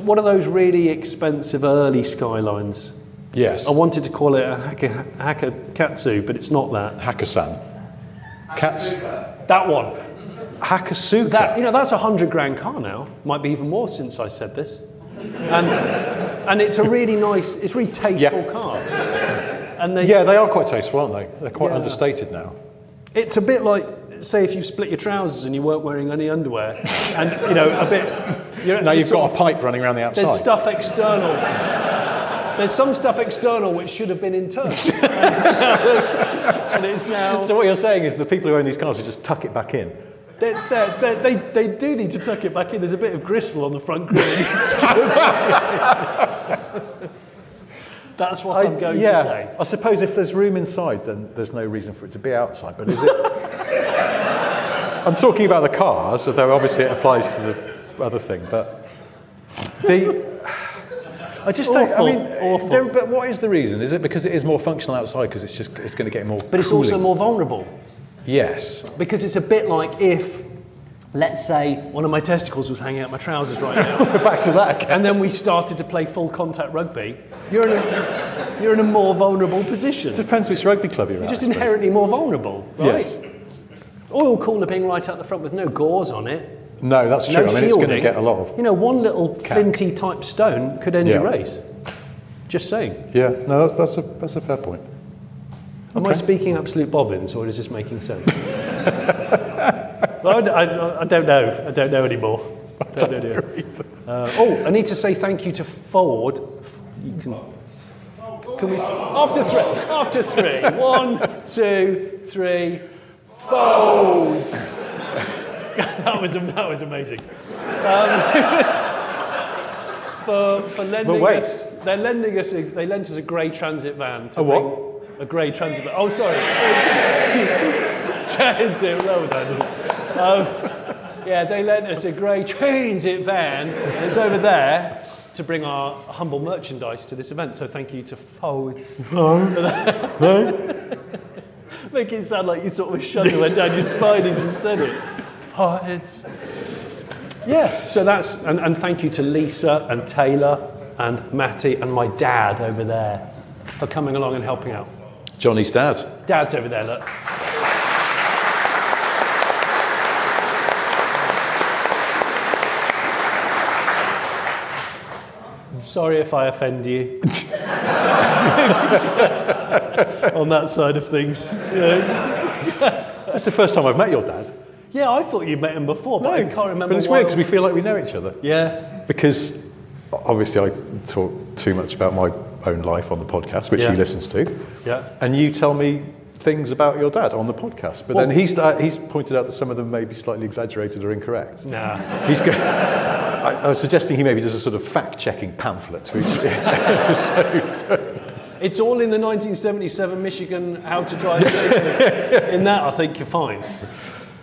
[SPEAKER 2] one of those really expensive early Skylines.
[SPEAKER 1] yes.
[SPEAKER 2] I wanted to call it a Hakakatsu, but it's not that.
[SPEAKER 1] Hakkasan. Cats.
[SPEAKER 2] That one.
[SPEAKER 1] Hakkasuka.
[SPEAKER 2] That's a $100,000 car now. Might be even more since I said this. And it's a really nice, it's a really tasteful car. And
[SPEAKER 1] they are quite tasteful, aren't they? They're quite understated now.
[SPEAKER 2] It's a bit like, say, if you split your trousers and you weren't wearing any underwear, and a bit.
[SPEAKER 1] Now you've got a pipe running around the outside.
[SPEAKER 2] There's stuff external. There's some stuff external which should have been internal. And it's now.
[SPEAKER 1] So what you're saying is the people who own these cars should just tuck it back in.
[SPEAKER 2] They do need to tuck it back in. There's a bit of gristle on the front grille. That's what I'm going to say.
[SPEAKER 1] I suppose if there's room inside, then there's no reason for it to be outside. But is it? I'm talking about the cars, although obviously it applies to the other thing. But I just don't. I mean,
[SPEAKER 2] awful.
[SPEAKER 1] But what is the reason? Is it because it is more functional outside? Because it's going to get more.
[SPEAKER 2] But it's also more vulnerable.
[SPEAKER 1] Yes.
[SPEAKER 2] Because it's a bit like if, let's say, one of my testicles was hanging out my trousers right now.
[SPEAKER 1] We're back to that again.
[SPEAKER 2] And then we started to play full contact rugby. You're in a more vulnerable position.
[SPEAKER 1] It depends which rugby club you're at.
[SPEAKER 2] You're just inherently more vulnerable, right?
[SPEAKER 1] Yes.
[SPEAKER 2] Oil cooler being right out the front with no gauze on it.
[SPEAKER 1] No, that's true.
[SPEAKER 2] No
[SPEAKER 1] I mean, it's
[SPEAKER 2] shielding.
[SPEAKER 1] going to get a lot of.
[SPEAKER 2] You know, one little flinty type stone could end your
[SPEAKER 1] Yeah.
[SPEAKER 2] race. Just saying.
[SPEAKER 1] Yeah, no, that's a fair point.
[SPEAKER 2] Am I speaking absolute bobbins, or is this making sense? I don't know. I don't know anymore. I don't know. I need to say thank you to Forward. You can we? After three. 1, 2, 3. Folds. that was amazing. For lending us, they lent us a grey transit van to bring a grey transit van. Oh, sorry. They lent us a grey transit van. It's over there to bring our humble merchandise to this event. So thank you to Folds for that. Make it sound like you sort of a shudder went down your spine as you said it. Folds. Yeah, so that's, and thank you to Lisa and Taylor and Matty and my dad over there for coming along and helping out.
[SPEAKER 1] Johnny's dad.
[SPEAKER 2] Dad's over there, look. Sorry if I offend you. On that side of things. You know?
[SPEAKER 1] That's the first time I've met your dad.
[SPEAKER 2] Yeah, I thought you'd met him before, but I can't remember.
[SPEAKER 1] But it's weird because we feel like we know each other.
[SPEAKER 2] Yeah.
[SPEAKER 1] Because obviously I talk too much about my own life on the podcast, which he listens to.
[SPEAKER 2] Yeah.
[SPEAKER 1] And you tell me things about your dad on the podcast. But then he's pointed out that some of them may be slightly exaggerated or incorrect.
[SPEAKER 2] Nah.
[SPEAKER 1] I was suggesting he maybe does a sort of fact-checking pamphlet. Which,
[SPEAKER 2] It's all in the 1977 Michigan How to Drive Safely. In that, I think you're fine.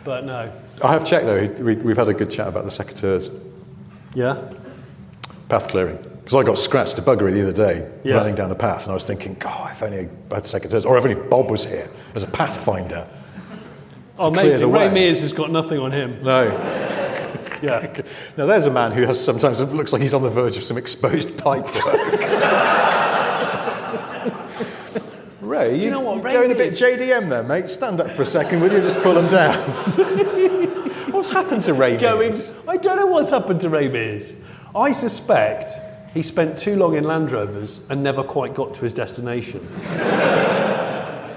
[SPEAKER 2] But no.
[SPEAKER 1] I have checked, though. We've had a good chat about the secateurs.
[SPEAKER 2] Yeah?
[SPEAKER 1] Path clearing. Because I got scratched a buggery the other day running down a path, and I was thinking, God, if only I had secateurs, or if only Bob was here as a pathfinder.
[SPEAKER 2] Oh, amazing. Ray Mears has got nothing on him.
[SPEAKER 1] No.
[SPEAKER 2] Yeah.
[SPEAKER 1] Now, there's a man who has sometimes it looks like he's on the verge of some exposed pipe work. Ray,
[SPEAKER 2] you know what, Ray
[SPEAKER 1] going a bit JDM there, mate? Stand up for a second, will you? Just pull him down. What's happened to Ray Mears?
[SPEAKER 2] I don't know what's happened to Ray Mears. I suspect he spent too long in Land Rovers and never quite got to his destination.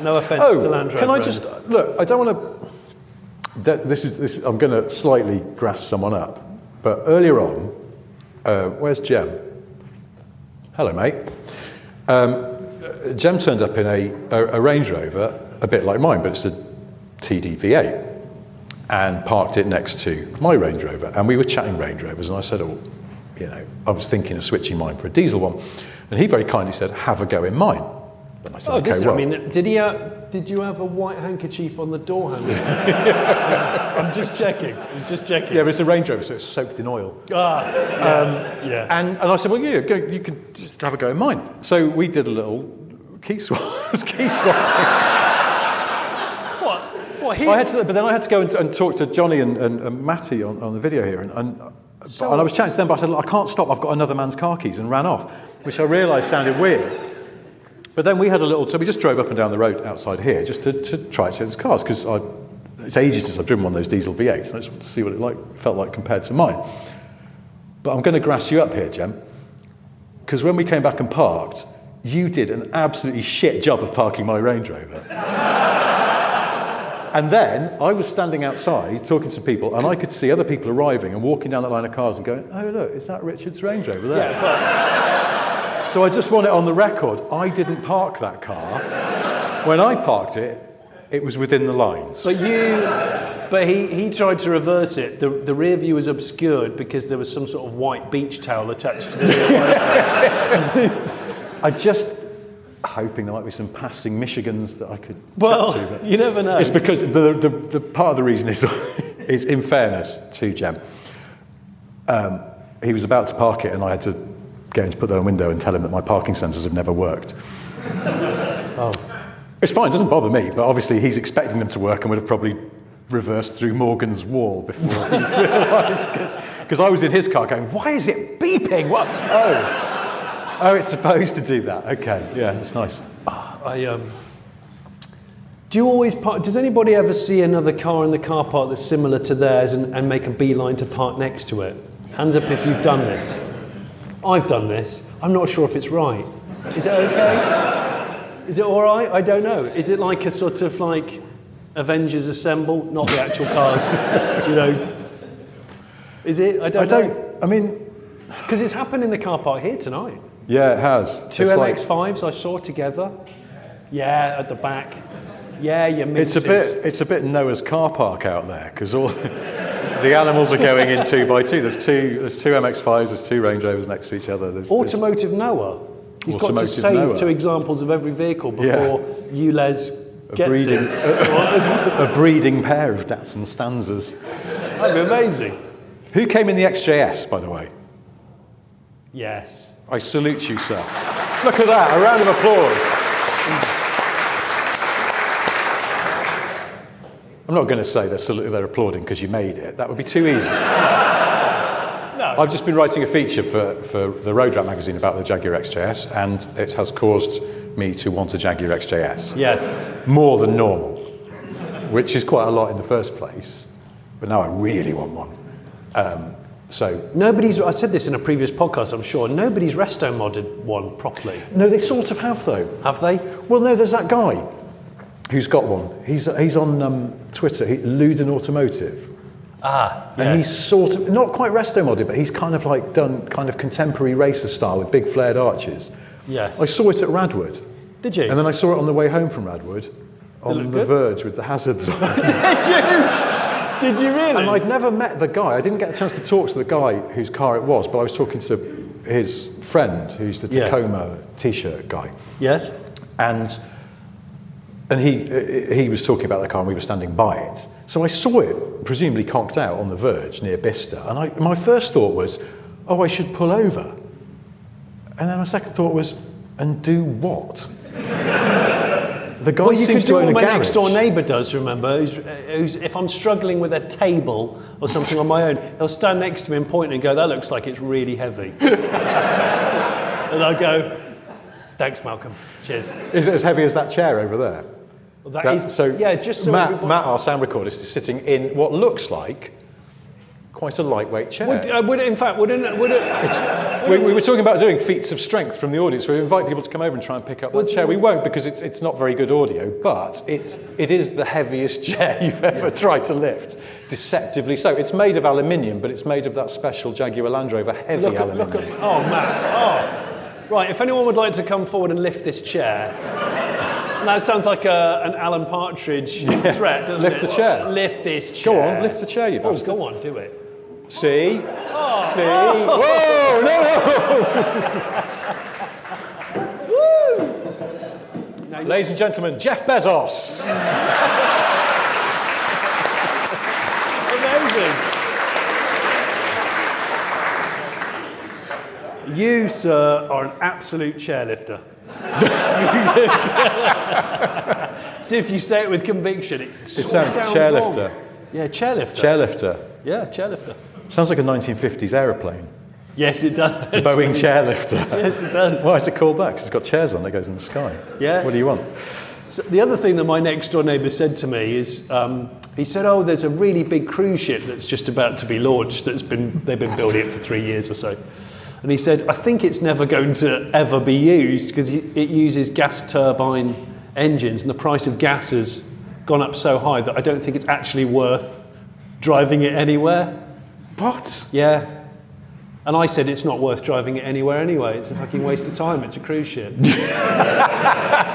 [SPEAKER 2] No offence to Land Rover.
[SPEAKER 1] Can I just look? I don't want to. This. I'm going to slightly grass someone up, but earlier on, where's Jem? Hello, mate. Jem turned up in a Range Rover, a bit like mine, but it's a TD V8, and parked it next to my Range Rover. And we were chatting Range Rovers, and I said, I was thinking of switching mine for a diesel one. And he very kindly said, have a go in mine. And I said,
[SPEAKER 2] did you have a white handkerchief on the door handle? I'm just checking.
[SPEAKER 1] Yeah, but it's a Range Rover, so it's soaked in oil.
[SPEAKER 2] Yeah.
[SPEAKER 1] And I said, well, you can just have a go in mine. So we did a little key swap.
[SPEAKER 2] What?
[SPEAKER 1] But then I had to go and talk to Johnny and Matty on the video here, and I was chatting to them, but I said, look, I can't stop, I've got another man's car keys, and ran off, which I realised sounded weird. But then we had so we just drove up and down the road outside here just to try each other's cars, because it's ages since I've driven one of those diesel V8s, and I just wanted to see what it felt like compared to mine. But I'm going to grass you up here, Jem, because when we came back and parked, you did an absolutely shit job of parking my Range Rover. And then I was standing outside talking to people, and I could see other people arriving and walking down that line of cars and going, oh, look, is that Richard's Range Rover there?
[SPEAKER 2] Yeah,
[SPEAKER 1] So I just want it on the record, I didn't park that car. When I parked it, it was within the lines.
[SPEAKER 2] But he tried to reverse it. The rear view was obscured because there was some sort of white beach towel attached to the rear.
[SPEAKER 1] hoping there might be some passing Michigans that I could
[SPEAKER 2] Well,
[SPEAKER 1] chat to. But
[SPEAKER 2] you never know.
[SPEAKER 1] it's because the part of the reason is in fairness to Jem. He was about to park it and I had to get him to put that on the window and tell him that my parking sensors have never worked.
[SPEAKER 2] Oh.
[SPEAKER 1] It's fine, it doesn't bother me, but obviously he's expecting them to work and would have probably reversed through Morgan's wall before he realised, because I was in his car going, why is it beeping? What? Oh, it's supposed to do that. Okay, yeah, it's nice.
[SPEAKER 2] Do you always park? Does anybody ever see another car in the car park that's similar to theirs and make a beeline to park next to it? Hands up if you've done this. I've done this. I'm not sure if it's right. Is it okay? Is it all right? I don't know. Is it like a sort of like Avengers Assemble? Not the actual cars, you know. Is it? I don't know.
[SPEAKER 1] I mean...
[SPEAKER 2] Because it's happened in the car park here tonight.
[SPEAKER 1] Yeah, it has.
[SPEAKER 2] Two MX-5s I saw together. Yeah, at the back. Yeah, you missed it.
[SPEAKER 1] It's a bit Noah's car park out there, because all the animals are going in 2 by 2. There's two MX-5s, there's 2 Range Rovers next to each other.
[SPEAKER 2] Automotive Noah. He's got to save Noah. 2 examples of every vehicle before ULEZ gets it.
[SPEAKER 1] A breeding pair of Datsun Stanzas.
[SPEAKER 2] That'd be amazing.
[SPEAKER 1] Who came in the XJS, by the way?
[SPEAKER 2] Yes.
[SPEAKER 1] I salute you, sir. Look at that, a round of applause. I'm not going to say they're applauding because you made it. That would be too easy.
[SPEAKER 2] No.
[SPEAKER 1] I've just been writing a feature for the Road Rat magazine about the Jaguar XJS, and it has caused me to want a Jaguar XJS.
[SPEAKER 2] Yes.
[SPEAKER 1] More than normal, which is quite a lot in the first place. But now I really want one.
[SPEAKER 2] I said this in a previous podcast, I'm sure, nobody's resto modded one properly.
[SPEAKER 1] No, they sort of have, though.
[SPEAKER 2] Have they?
[SPEAKER 1] Well, no, there's that guy who's got one. He's on Twitter, Luden Automotive.
[SPEAKER 2] Ah, yes.
[SPEAKER 1] And he's sort of, not quite resto modded, but he's kind of like done kind of contemporary racer style with big flared arches.
[SPEAKER 2] Yes.
[SPEAKER 1] I saw it at Radwood.
[SPEAKER 2] Did you?
[SPEAKER 1] And then I saw it on the way home from Radwood on the verge with the hazards on.
[SPEAKER 2] Did you? Did you really?
[SPEAKER 1] And I'd never met the guy. I didn't get a chance to talk to the guy whose car it was, but I was talking to his friend, who's the Tacoma T-shirt guy.
[SPEAKER 2] Yes.
[SPEAKER 1] And he was talking about the car and we were standing by it. So I saw it, presumably conked out on the verge near Bicester. And my first thought was, oh, I should pull over. And then my second thought was, and do what? The guy seems to own a garage.
[SPEAKER 2] My next door neighbour does, remember, who's, if I'm struggling with a table or something on my own, he'll stand next to me and point and go, that looks like it's really heavy. And I'll go, thanks, Malcolm. Cheers.
[SPEAKER 1] Is it as heavy as that chair over there?
[SPEAKER 2] Well, just so
[SPEAKER 1] Matt, our sound recordist, is sitting in what looks like quite a lightweight chair.
[SPEAKER 2] We
[SPEAKER 1] were talking about doing feats of strength from the audience. We invite people to come over and try and pick up that chair. We won't because it's not very good audio, but it is the heaviest chair you've ever tried to lift. Deceptively so. It's made of aluminium, but it's made of that special Jaguar Land Rover heavy aluminium.
[SPEAKER 2] Oh, Matt. Oh. Right, if anyone would like to come forward and lift this chair... That sounds like an Alan Partridge threat, doesn't
[SPEAKER 1] it? Lift the chair.
[SPEAKER 2] Lift this chair.
[SPEAKER 1] Go on, lift the chair, you bastard.
[SPEAKER 2] Oh, go on, do it.
[SPEAKER 1] See?
[SPEAKER 2] Oh.
[SPEAKER 1] See? Oh. Whoa, no! Ladies and gentlemen, Jeff Bezos.
[SPEAKER 2] Amazing. You, sir, are an absolute chairlifter. See if you say it with conviction. It sounds
[SPEAKER 1] chairlifter.
[SPEAKER 2] Yeah, chairlifter.
[SPEAKER 1] Chairlifter.
[SPEAKER 2] Yeah, chairlifter.
[SPEAKER 1] Sounds like a 1950s aeroplane.
[SPEAKER 2] Yes, it does.
[SPEAKER 1] Boeing chairlifter.
[SPEAKER 2] Yes, it does.
[SPEAKER 1] Why is it called that? Because it's got chairs on that goes in the sky.
[SPEAKER 2] Yeah.
[SPEAKER 1] What do you want?
[SPEAKER 2] So the other thing that my next door neighbour said to me is, he said, oh, there's a really big cruise ship that's just about to be launched they've been building it for 3 years or so. And he said, I think it's never going to ever be used because it uses gas turbine engines and the price of gas has gone up so high that I don't think it's actually worth driving it anywhere.
[SPEAKER 1] What?
[SPEAKER 2] Yeah. And I said it's not worth driving it anywhere anyway. It's a fucking waste of time. It's a cruise ship.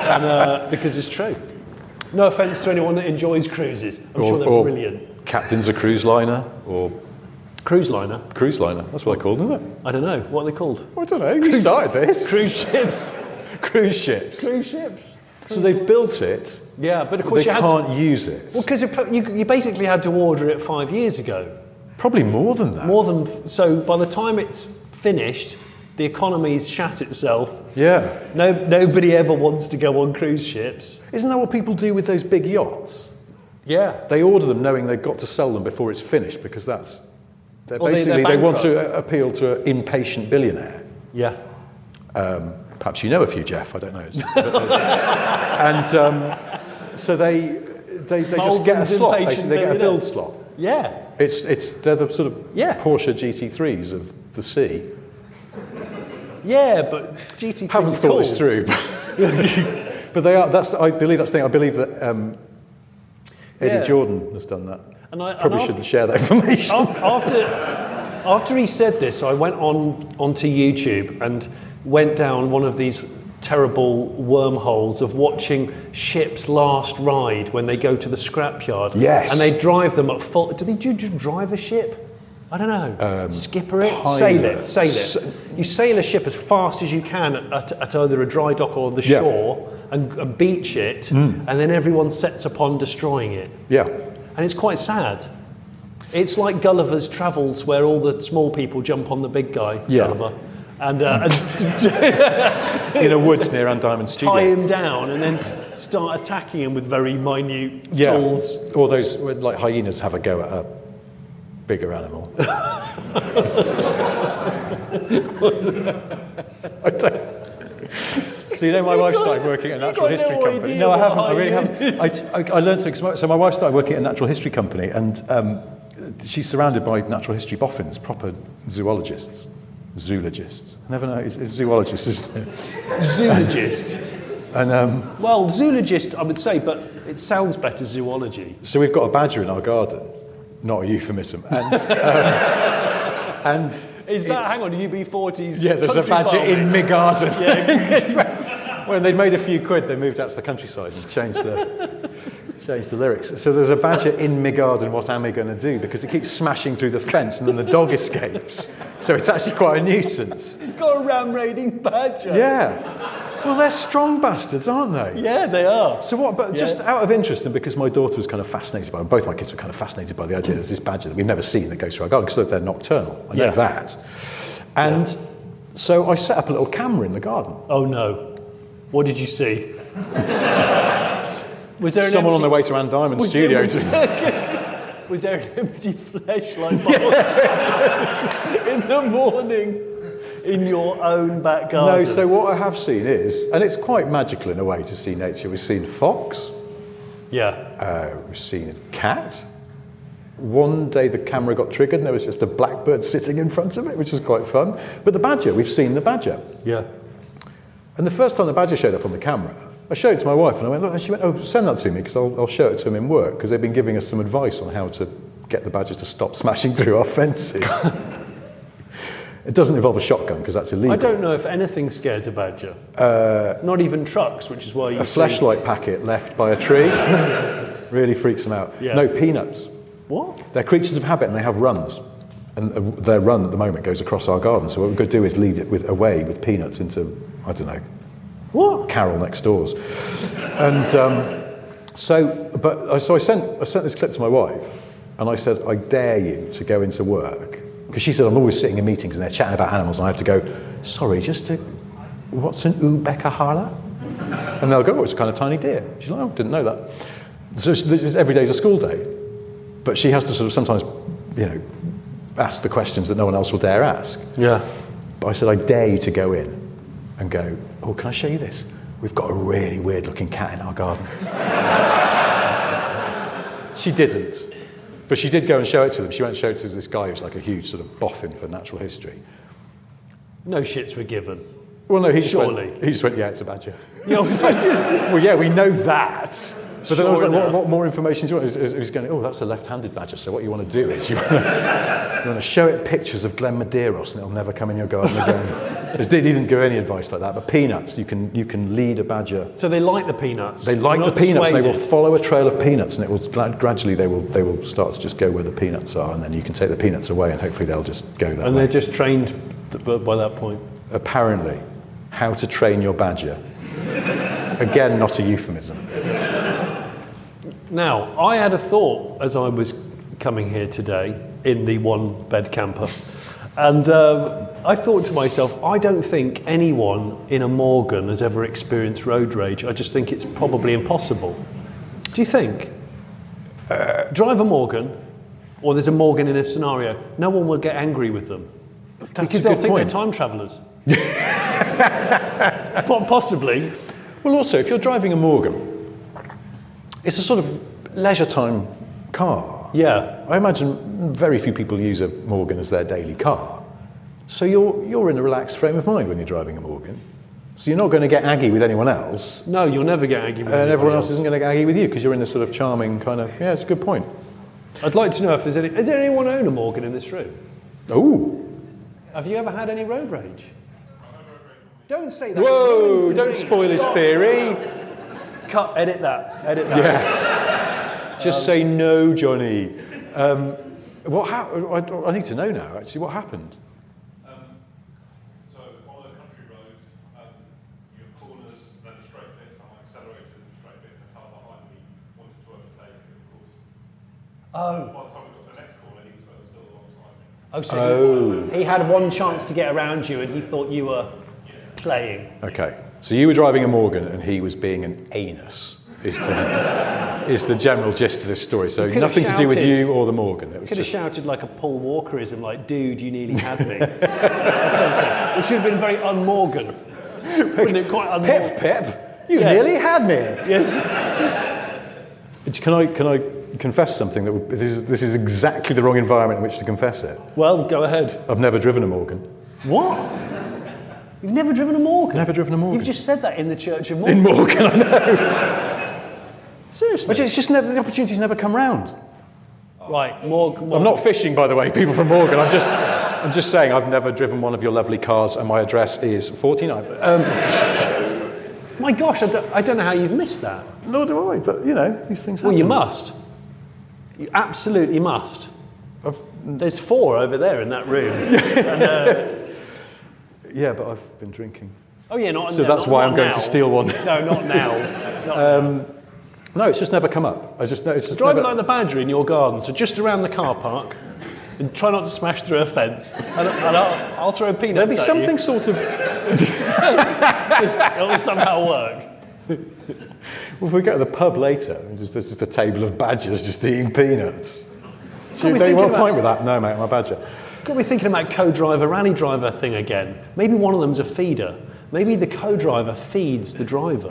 [SPEAKER 2] And, because it's true. No offence to anyone that enjoys cruises. I'm sure they're brilliant.
[SPEAKER 1] Captain's a cruise liner or...
[SPEAKER 2] Cruise liner?
[SPEAKER 1] Cruise liner, that's what they're called, isn't it?
[SPEAKER 2] I don't know. What are they called?
[SPEAKER 1] I don't know, you started this.
[SPEAKER 2] Cruise ships.
[SPEAKER 1] Cruise ships.
[SPEAKER 2] Cruise ships.
[SPEAKER 1] So they've built it.
[SPEAKER 2] Yeah, but of course
[SPEAKER 1] they
[SPEAKER 2] you had
[SPEAKER 1] can't use it.
[SPEAKER 2] Well, because you basically had to order it 5 years ago.
[SPEAKER 1] Probably more than that.
[SPEAKER 2] So by the time it's finished, the economy's shat itself.
[SPEAKER 1] Yeah.
[SPEAKER 2] Nobody ever wants to go on cruise ships.
[SPEAKER 1] Isn't that what people do with those big yachts?
[SPEAKER 2] Yeah.
[SPEAKER 1] They order them knowing they've got to sell them before it's finished because they want to appeal to an impatient billionaire.
[SPEAKER 2] Yeah.
[SPEAKER 1] Perhaps you know a few, Jeff. I don't know. So they just get a slot. They get a build slot.
[SPEAKER 2] Yeah.
[SPEAKER 1] They're the sort of Porsche GT3s of the sea.
[SPEAKER 2] Yeah, but GT3s
[SPEAKER 1] haven't thought this through, but they are. I believe that's the thing. I believe that Eddie Jordan has done that. Probably shouldn't share that information.
[SPEAKER 2] After he said this, I went onto YouTube and went down one of these terrible wormholes of watching ships last ride when they go to the scrapyard.
[SPEAKER 1] Yes.
[SPEAKER 2] And they drive them at full. Do you just drive a ship? I don't know. Skipper it? Sail it. You sail a ship as fast as you can at either a dry dock or the shore and beach it, and then everyone sets upon destroying it.
[SPEAKER 1] Yeah.
[SPEAKER 2] And it's quite sad. It's like Gulliver's Travels, where all the small people jump on the big guy, Gulliver, and
[SPEAKER 1] in a woods near Undiamond Studio.
[SPEAKER 2] Tie him down and then start attacking him with very minute tools.
[SPEAKER 1] Or those, like hyenas have a go at a bigger animal. I don't. So my wife started working at a natural history company. No, I haven't. I really haven't. I learned something. So my wife started working at a natural history company, and she's surrounded by natural history boffins, proper zoologists. I never know. It's zoologist, isn't it?
[SPEAKER 2] Zoologist.
[SPEAKER 1] And
[SPEAKER 2] well, zoologist, I would say, but it sounds better zoology.
[SPEAKER 1] So we've got a badger in our garden. Not a euphemism. And
[SPEAKER 2] is that, hang on, UB40's?
[SPEAKER 1] Yeah, there's a badger in my garden. When they'd made a few quid, they moved out to the countryside and changed the lyrics. So there's a badger in my garden, what am I going to do? Because it keeps smashing through the fence and then the dog escapes. So it's actually quite a nuisance.
[SPEAKER 2] You've got a ram-raiding badger.
[SPEAKER 1] Yeah. Well, they're strong bastards, aren't they?
[SPEAKER 2] Yeah, they are.
[SPEAKER 1] So what, but just out of interest, and because my daughter was kind of fascinated by it, both my kids were kind of fascinated by the idea there's this badger that we've never seen that goes through our garden, because they're nocturnal. I know that. And so I set up a little camera in the garden.
[SPEAKER 2] Oh no. What did you see? Was there
[SPEAKER 1] someone on their way to Undiamond Studio?
[SPEAKER 2] Was there an empty flashlight in the morning in your own back garden?
[SPEAKER 1] No, so what I have seen is, and it's quite magical in a way to see nature, we've seen fox.
[SPEAKER 2] Yeah.
[SPEAKER 1] We've seen a cat. One day the camera got triggered and there was just a blackbird sitting in front of it, which is quite fun. But the badger, we've seen the badger.
[SPEAKER 2] Yeah.
[SPEAKER 1] And the first time the badger showed up on the camera, I showed it to my wife and I went, look, and she went, oh, send that to me because I'll show it to him in work, because they've been giving us some advice on how to get the badger to stop smashing through our fences. It doesn't involve a shotgun because that's illegal.
[SPEAKER 2] I don't know if anything scares a badger. Not even trucks, which is why you
[SPEAKER 1] A flashlight packet left by a tree really freaks them out.
[SPEAKER 2] Yeah.
[SPEAKER 1] No, peanuts.
[SPEAKER 2] What?
[SPEAKER 1] They're creatures of habit and they have runs. And their run at the moment goes across our garden. So what we're going to do is lead it away with peanuts into, I don't know,
[SPEAKER 2] what?
[SPEAKER 1] Carol next doors. And so I sent this clip to my wife and I said, I dare you to go into work. Because she said, I'm always sitting in meetings and they're chatting about animals and I have to go, sorry, what's an Ubekahala? And they'll go, oh, it's a kind of tiny deer. She's like, oh, didn't know that. So every day's a school day. But she has to sort of sometimes, ask the questions that no one else will dare ask.
[SPEAKER 2] Yeah.
[SPEAKER 1] But I said, I dare you to go in and go, oh, can I show you this? We've got a really weird looking cat in our garden. She didn't. But she did go and show it to them. She went and showed it to this guy who's like a huge sort of boffin for natural history.
[SPEAKER 2] No shits were given.
[SPEAKER 1] Well, no, he just went, yeah, it's a badger. Well, yeah, we know that. But then I was like, what more information do you want? He was going, oh, that's a left-handed badger, so what you want to do is you want to show it pictures of Glen Medeiros and it'll never come in your garden again. He didn't give any advice like that, but peanuts, you can lead a badger.
[SPEAKER 2] So they like the peanuts?
[SPEAKER 1] They like the peanuts, and they will follow a trail of peanuts, and it will gradually they will start to just go where the peanuts are, and then you can take the peanuts away, and hopefully they'll just go that way.
[SPEAKER 2] And they're just trained by that point?
[SPEAKER 1] Apparently, how to train your badger Again, not a euphemism.
[SPEAKER 2] Now, I had a thought as I was coming here today in the one-bed camper, and I thought to myself, I don't think anyone in a Morgan has ever experienced road rage. I just think it's probably impossible. Do you think? Drive a Morgan, or there's a Morgan in a scenario, no one will get angry with them. Because they'll think they're time travellers. Possibly.
[SPEAKER 1] Well, also, if you're driving a Morgan, it's a sort of leisure time car.
[SPEAKER 2] Yeah.
[SPEAKER 1] I imagine very few people use a Morgan as their daily car. So you're in a relaxed frame of mind when you're driving a Morgan. So you're not going to get aggy with anyone else.
[SPEAKER 2] No, you'll never get aggy with anyone else.
[SPEAKER 1] And everyone else isn't going to get aggy with you because you're in this sort of charming kind of, yeah, it's a good point.
[SPEAKER 2] I'd like to know if is there anyone own a Morgan in this room?
[SPEAKER 1] Oh.
[SPEAKER 2] Have you ever had any road rage? Don't say that.
[SPEAKER 1] Whoa, don't spoil his theory.
[SPEAKER 2] Edit that.
[SPEAKER 1] Yeah. Just say no, Johnny. What happened? I need to know now, actually. What happened?
[SPEAKER 3] So on a country road, you have corners, then a straight bit, and I accelerated in the straight bit, and the car behind me wanted to overtake, and of course, by the time we got to the next corner, he was still alongside me.
[SPEAKER 2] Oh, so he had one chance to get around you, and he thought you were playing.
[SPEAKER 1] Okay, so you were driving a Morgan, and he was being an anus. Is the general gist of this story. So nothing to do with you or the Morgan. It was
[SPEAKER 2] could have shouted like a Paul Walkerism, like, dude, you nearly had me. Or something. Which would have been very un-Morgan. Wouldn't it? Quite un-Morgan.
[SPEAKER 1] Pip, you nearly had me.
[SPEAKER 2] Yes.
[SPEAKER 1] Can I confess something? This is exactly the wrong environment in which to confess it.
[SPEAKER 2] Well, go ahead.
[SPEAKER 1] I've never driven a Morgan.
[SPEAKER 2] What? You've never driven a Morgan?
[SPEAKER 1] Never driven a Morgan.
[SPEAKER 2] You've just said that in the Church of Morgan.
[SPEAKER 1] In Morgan, I know.
[SPEAKER 2] Seriously?
[SPEAKER 1] But it's just never, the opportunity's never come round.
[SPEAKER 2] Right, Morgan.
[SPEAKER 1] I'm not fishing, by the way, people from Morgan. I'm just saying I've never driven one of your lovely cars, and my address is 49.
[SPEAKER 2] My gosh, I don't know how you've missed that.
[SPEAKER 1] Nor do I, but these things happen.
[SPEAKER 2] Well, you must. You absolutely must. There's 4 over there in that room.
[SPEAKER 1] Yeah, but I've been drinking.
[SPEAKER 2] Oh yeah, not.
[SPEAKER 1] So that's why I'm going to steal one.
[SPEAKER 2] No, not now.
[SPEAKER 1] No, it's just never come up. It's just
[SPEAKER 2] driving like the badger in your garden, so just around the car park, and try not to smash through a fence. And I'll throw peanuts.
[SPEAKER 1] There'll be
[SPEAKER 2] at
[SPEAKER 1] something
[SPEAKER 2] you.
[SPEAKER 1] sort of.
[SPEAKER 2] It'll somehow work.
[SPEAKER 1] Well, if we go to the pub later, there's just a table of badgers just eating peanuts. Do you want a pint with that? No, mate, I'm a badger.
[SPEAKER 2] Got me thinking about co-driver, rally driver thing again. Maybe one of them's a feeder. Maybe the co-driver feeds the driver.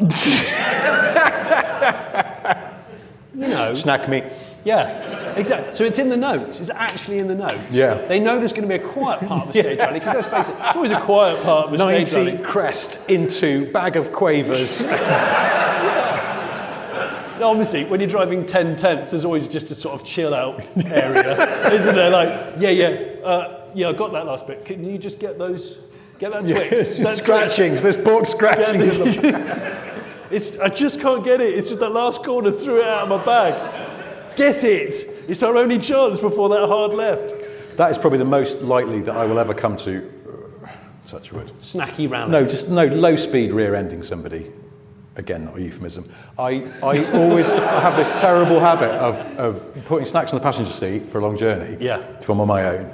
[SPEAKER 1] Snack me.
[SPEAKER 2] Yeah, exactly. So it's in the notes. It's actually in the notes.
[SPEAKER 1] Yeah.
[SPEAKER 2] They know there's going to be a quiet part of a stage rally, because let's face it, it's always a quiet part of a stage
[SPEAKER 1] 90
[SPEAKER 2] rally.
[SPEAKER 1] crest into bag of quavers.
[SPEAKER 2] Now, obviously, when you're driving 10 tenths, there's always just a sort of chill out area, isn't there? Like, I got that last bit. Can you just get that Twix?
[SPEAKER 1] That scratchings. There's pork scratchings in the
[SPEAKER 2] I just can't get it. It's just that last corner threw it out of my bag. Get it. It's our only chance before that hard left.
[SPEAKER 1] That is probably the most likely that I will ever come to. Such a word.
[SPEAKER 2] Snacky rally.
[SPEAKER 1] No, low speed rear ending somebody. Again, not a euphemism. I always have this terrible habit of putting snacks on the passenger seat for a long journey.
[SPEAKER 2] Yeah.
[SPEAKER 1] If I'm on my own.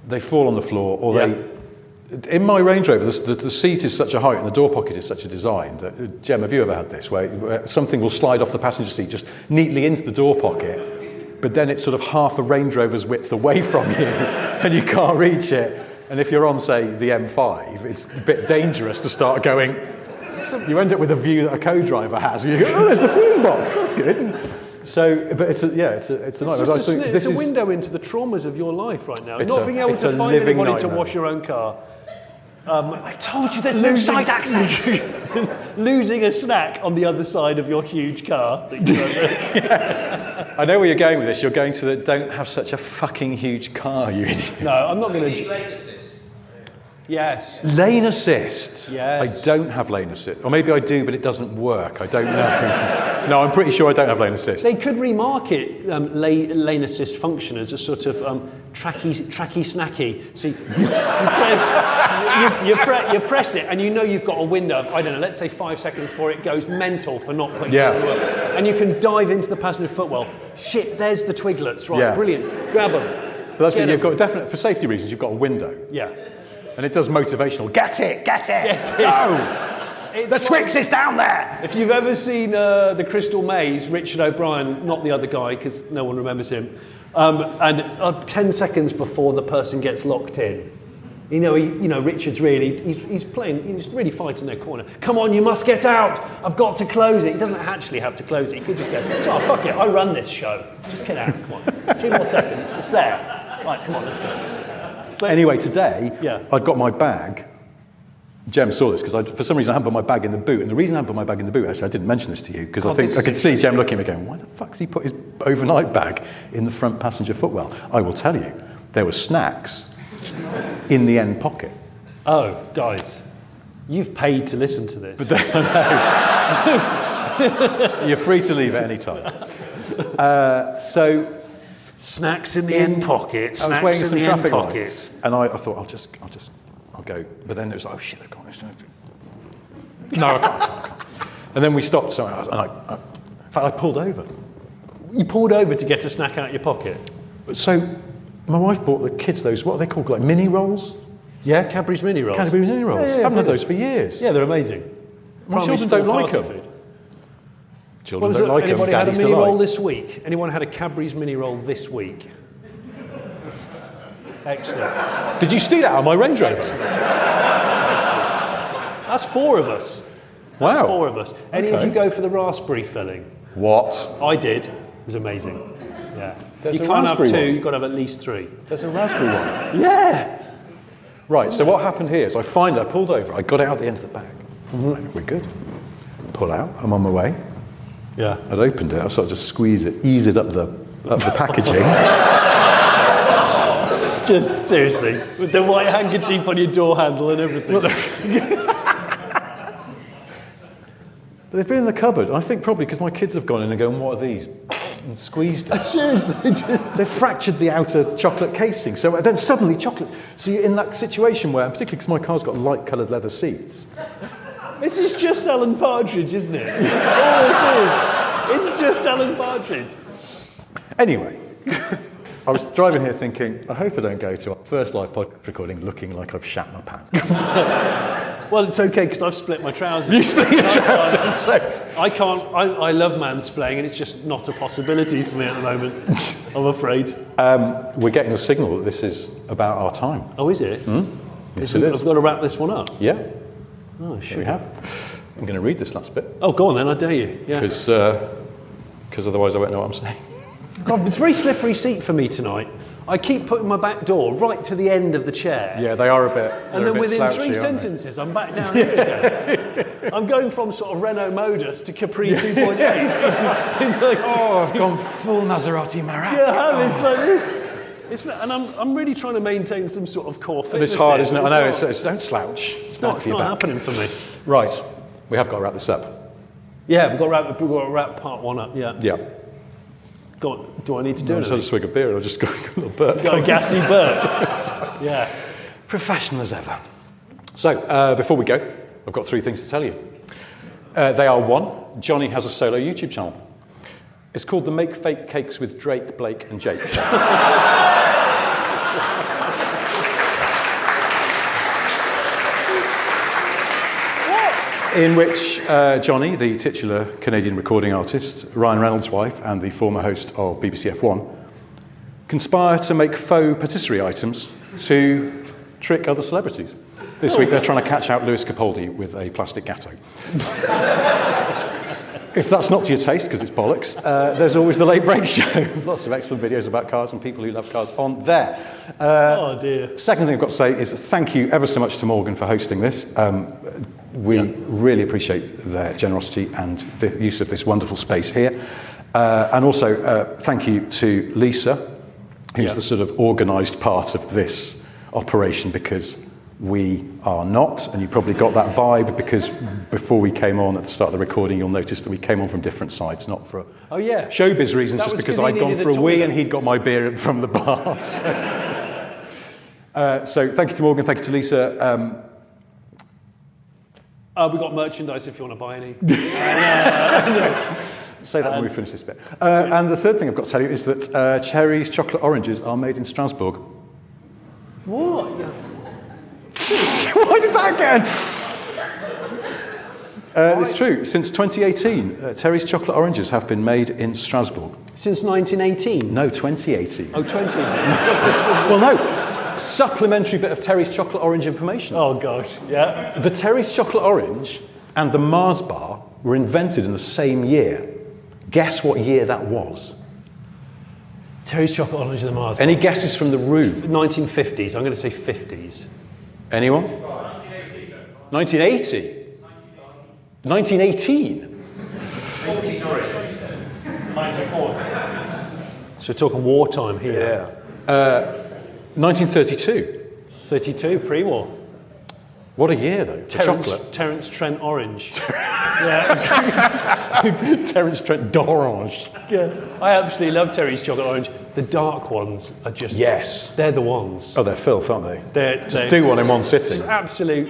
[SPEAKER 1] They fall on the floor, or in my Range Rover, the seat is such a height and the door pocket is such a design that, Jem, have you ever had this, where something will slide off the passenger seat just neatly into the door pocket, but then it's sort of half a Range Rover's width away from you and you can't reach it. And if you're on, say, the M5, it's a bit dangerous to start going. You end up with a view that a co-driver has. You go, oh, there's the fuse box. That's good. So, but it's a nightmare.
[SPEAKER 2] It's a window into the traumas of your life right now.
[SPEAKER 1] It's
[SPEAKER 2] Not being able to find anybody to wash your own car.
[SPEAKER 1] I told you there's no side access.
[SPEAKER 2] Losing a snack on the other side of your huge car.
[SPEAKER 1] I know where you're going with this. You're going to the don't have such a fucking huge car, you idiot.
[SPEAKER 2] No, I'm not going to. Lane assist. Yes.
[SPEAKER 1] Lane assist?
[SPEAKER 2] Yes.
[SPEAKER 1] I don't have lane assist. Or maybe I do, but it doesn't work. I don't know. No, I'm pretty sure I don't have lane assist.
[SPEAKER 2] They could remarket lane assist function as a sort of tracky snacky. So you press it, and you know you've got a window of, I don't know, let's say 5 seconds before it goes mental for not putting it in work. And you can dive into the passenger footwell. Shit, there's the twiglets, right? Brilliant. Grab them.
[SPEAKER 1] But that's it, you've got definite, for safety reasons, you've got a window.
[SPEAKER 2] Yeah.
[SPEAKER 1] And it does motivational. Get it! Go! The Twix is down there!
[SPEAKER 2] If you've ever seen The Crystal Maze, Richard O'Brien, not the other guy, because no one remembers him, and 10 seconds before the person gets locked in, Richard's really, he's really fighting their corner. Come on, you must get out! I've got to close it. He doesn't actually have to close it. He could just go, oh, fuck it, I run this show. Just get out, come on. 3 more seconds, it's there. Right, come on, let's go.
[SPEAKER 1] But anyway, today, I'd got my bag. Jem saw this, because for some reason I hadn't put my bag in the boot. And the reason I hadn't put my bag in the boot, actually, I didn't mention this to you, because I think I could see Jem looking at me going, why the fuck's he put his overnight bag in the front passenger footwell? I will tell you, there were snacks in the end pocket. Oh,
[SPEAKER 2] guys, you've paid to listen to this.
[SPEAKER 1] But you're free to leave at any time.
[SPEAKER 2] Snacks in the end pocket.
[SPEAKER 1] I was waiting for some traffic lights, and I thought I'll go. But then it was like, oh shit, I can't. No, I can't. And then we stopped. So in fact, I pulled over.
[SPEAKER 2] You pulled over to get a snack out of your pocket.
[SPEAKER 1] So my wife bought the kids those. What are they called? Like mini rolls?
[SPEAKER 2] Yeah, Cadbury's mini rolls.
[SPEAKER 1] Cadbury's mini rolls. I haven't had those for years.
[SPEAKER 2] Yeah, they're amazing.
[SPEAKER 1] My children don't like them.
[SPEAKER 2] Food.
[SPEAKER 1] Children don't like them.
[SPEAKER 2] Anybody had a mini roll this week? Anyone had a Cadbury's mini roll this week? Excellent.
[SPEAKER 1] Did you steal it out of my Range Rover?
[SPEAKER 2] Excellent. That's 4 of us.
[SPEAKER 1] Wow.
[SPEAKER 2] That's 4 of us. Any of you go for the raspberry filling?
[SPEAKER 1] What?
[SPEAKER 2] I did. It was amazing. Yeah.
[SPEAKER 1] There's
[SPEAKER 2] you
[SPEAKER 1] a
[SPEAKER 2] can't have 2,
[SPEAKER 1] one.
[SPEAKER 2] you've got to have at least 3.
[SPEAKER 1] There's a raspberry one.
[SPEAKER 2] Yeah.
[SPEAKER 1] Right, so what happened here is I pulled over, I got it out the end of the bag. Mm-hmm. We're good. Pull out, I'm on my way.
[SPEAKER 2] Yeah.
[SPEAKER 1] I'd opened it, I sort of just ease it up the packaging.
[SPEAKER 2] Just seriously, with the white handkerchief on your door handle and everything.
[SPEAKER 1] But they've been in the cupboard. I think probably because my kids have gone in and gone, what are these? And squeezed it.
[SPEAKER 2] Seriously,
[SPEAKER 1] They've fractured the outer chocolate casing. So then suddenly chocolates. So you're in that situation where, particularly because my car's got light-coloured leather seats.
[SPEAKER 2] This is just Alan Partridge, isn't it? All this is. It's just Alan Partridge.
[SPEAKER 1] Anyway, I was driving here thinking, I hope I don't go to our first live podcast recording looking like I've shat my pants.
[SPEAKER 2] Well, it's okay because I've split my trousers.
[SPEAKER 1] You split your trousers.
[SPEAKER 2] I can't. I love mansplaining, and it's just not a possibility for me at the moment. I'm afraid.
[SPEAKER 1] We're getting a signal that this is about our time.
[SPEAKER 2] Oh, is it?
[SPEAKER 1] Yes, it is.
[SPEAKER 2] I've got to wrap this one up.
[SPEAKER 1] Yeah.
[SPEAKER 2] Oh, shit.
[SPEAKER 1] We have. I'm going to read this last bit.
[SPEAKER 2] Oh, go on then. I dare you. Yeah.
[SPEAKER 1] Because otherwise I won't know what I'm saying.
[SPEAKER 2] God, it's a very slippery seat for me tonight. I keep putting my back door right to the end of the chair.
[SPEAKER 1] Yeah, they are a bit.
[SPEAKER 2] And then within
[SPEAKER 1] slouchy,
[SPEAKER 2] 3 sentences, I'm back down here again. I'm going from sort of Renault Modus to Capri 2.8.
[SPEAKER 1] I've gone full Maserati Marat.
[SPEAKER 2] Yeah, it's like this. And I'm really trying to maintain some sort of core fitness.
[SPEAKER 1] It's hard, isn't it? I know. It's don't slouch.
[SPEAKER 2] It's not happening for me.
[SPEAKER 1] Right, we have got to wrap this up.
[SPEAKER 2] Yeah, we've got to wrap part 1 up. Yeah.
[SPEAKER 1] Yeah.
[SPEAKER 2] Go on. Do I need to do it?
[SPEAKER 1] I just had a swig of beer and I just got a little burp.
[SPEAKER 2] Got a gassy burp. Yeah.
[SPEAKER 1] Professional as ever. So, before we go, I've got 3 things to tell you. They are 1, Johnny has a solo YouTube channel. It's called the Make Fake Cakes with Drake, Blake and Jake show. In which Johnny, the titular Canadian recording artist, Ryan Reynolds' wife, and the former host of BBC F1, conspire to make faux patisserie items to trick other celebrities. This week they're trying to catch out Lewis Capaldi with a plastic gatto. If that's not to your taste, because it's bollocks, there's always the Late Break Show. Lots of excellent videos about cars and people who love cars on there.
[SPEAKER 2] Oh dear.
[SPEAKER 1] Second thing I've got to say is thank you ever so much to Morgan for hosting this. We really appreciate their generosity and the use of this wonderful space here. And also thank you to Lisa, who's the sort of organised part of this operation, because we are not, and you probably got that vibe because before we came on at the start of the recording, you'll notice that we came on from different sides, not for showbiz reasons, just because I'd gone for a wee and he'd got my beer from the bar. So thank you to Morgan, thank you to Lisa.
[SPEAKER 2] We've got merchandise if you want to buy any.
[SPEAKER 1] Say that when we finish this bit. And the third thing I've got to tell you is that Cherry's chocolate oranges are made in Strasbourg.
[SPEAKER 2] What?
[SPEAKER 1] Why did that again? It's true. Since 2018, Terry's chocolate oranges have been made in Strasbourg.
[SPEAKER 2] Since 1918?
[SPEAKER 1] No, 2018.
[SPEAKER 2] Oh, 2018.
[SPEAKER 1] Well, no. Supplementary bit of Terry's chocolate orange information.
[SPEAKER 2] Oh, gosh, yeah.
[SPEAKER 1] The Terry's chocolate orange and the Mars bar were invented in the same year. Guess what year that was?
[SPEAKER 2] Terry's chocolate orange and the Mars.
[SPEAKER 1] Any guesses from the room?
[SPEAKER 2] 1950s. I'm going to say 50s.
[SPEAKER 1] Anyone? 1980. 1918.
[SPEAKER 3] 1940.
[SPEAKER 2] So we're talking wartime here.
[SPEAKER 1] 1932.
[SPEAKER 2] 32, pre-war.
[SPEAKER 1] What a year, though. For chocolate.
[SPEAKER 2] Terence Trent Orange.
[SPEAKER 1] Terence Trent d'Orange.
[SPEAKER 2] Yeah. I absolutely love Terry's chocolate orange. The dark ones are just...
[SPEAKER 1] Yes.
[SPEAKER 2] They're the ones.
[SPEAKER 1] Oh, they're filth, aren't they?
[SPEAKER 2] They're
[SPEAKER 1] do one in one sitting.
[SPEAKER 2] Just absolute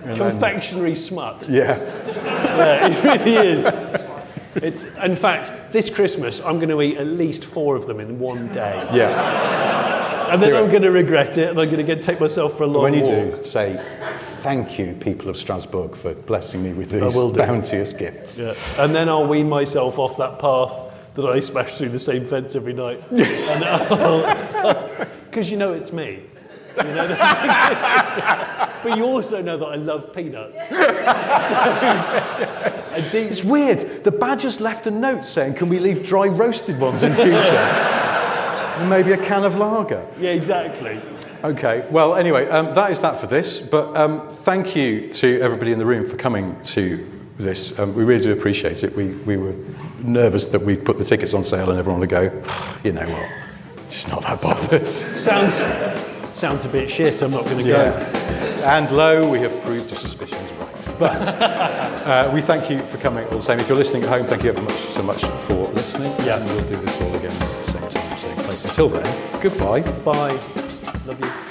[SPEAKER 2] confectionery smut.
[SPEAKER 1] Yeah.
[SPEAKER 2] Yeah, it really is. In fact, this Christmas, I'm going to eat at least 4 of them in one day.
[SPEAKER 1] Yeah.
[SPEAKER 2] And then I'm going to regret it, and I'm going to take myself for a long walk.
[SPEAKER 1] When you do, say, thank you, people of Strasbourg, for blessing me with these bounteous gifts.
[SPEAKER 2] Yeah. And then I'll wean myself off that path that I smash through the same fence every night. Because you know it's me. You know but you also know that I love peanuts.
[SPEAKER 1] It's weird. The badger's left a note saying, can we leave dry roasted ones in future? And maybe a can of lager.
[SPEAKER 2] Yeah, exactly.
[SPEAKER 1] Okay, well, anyway, that is that for this. But thank you to everybody in the room for coming to this. We really do appreciate it. We were nervous that we'd put the tickets on sale and everyone would go, you know what, just not that bothered.
[SPEAKER 2] Sounds a bit shit, I'm not going to go.
[SPEAKER 1] And lo, we have proved your suspicions right. But we thank you for coming all the same. If you're listening at home, thank you ever so much for listening.
[SPEAKER 2] Yeah.
[SPEAKER 1] And we'll do this all again at the same time, same place. Until then, goodbye.
[SPEAKER 2] Bye. Love you.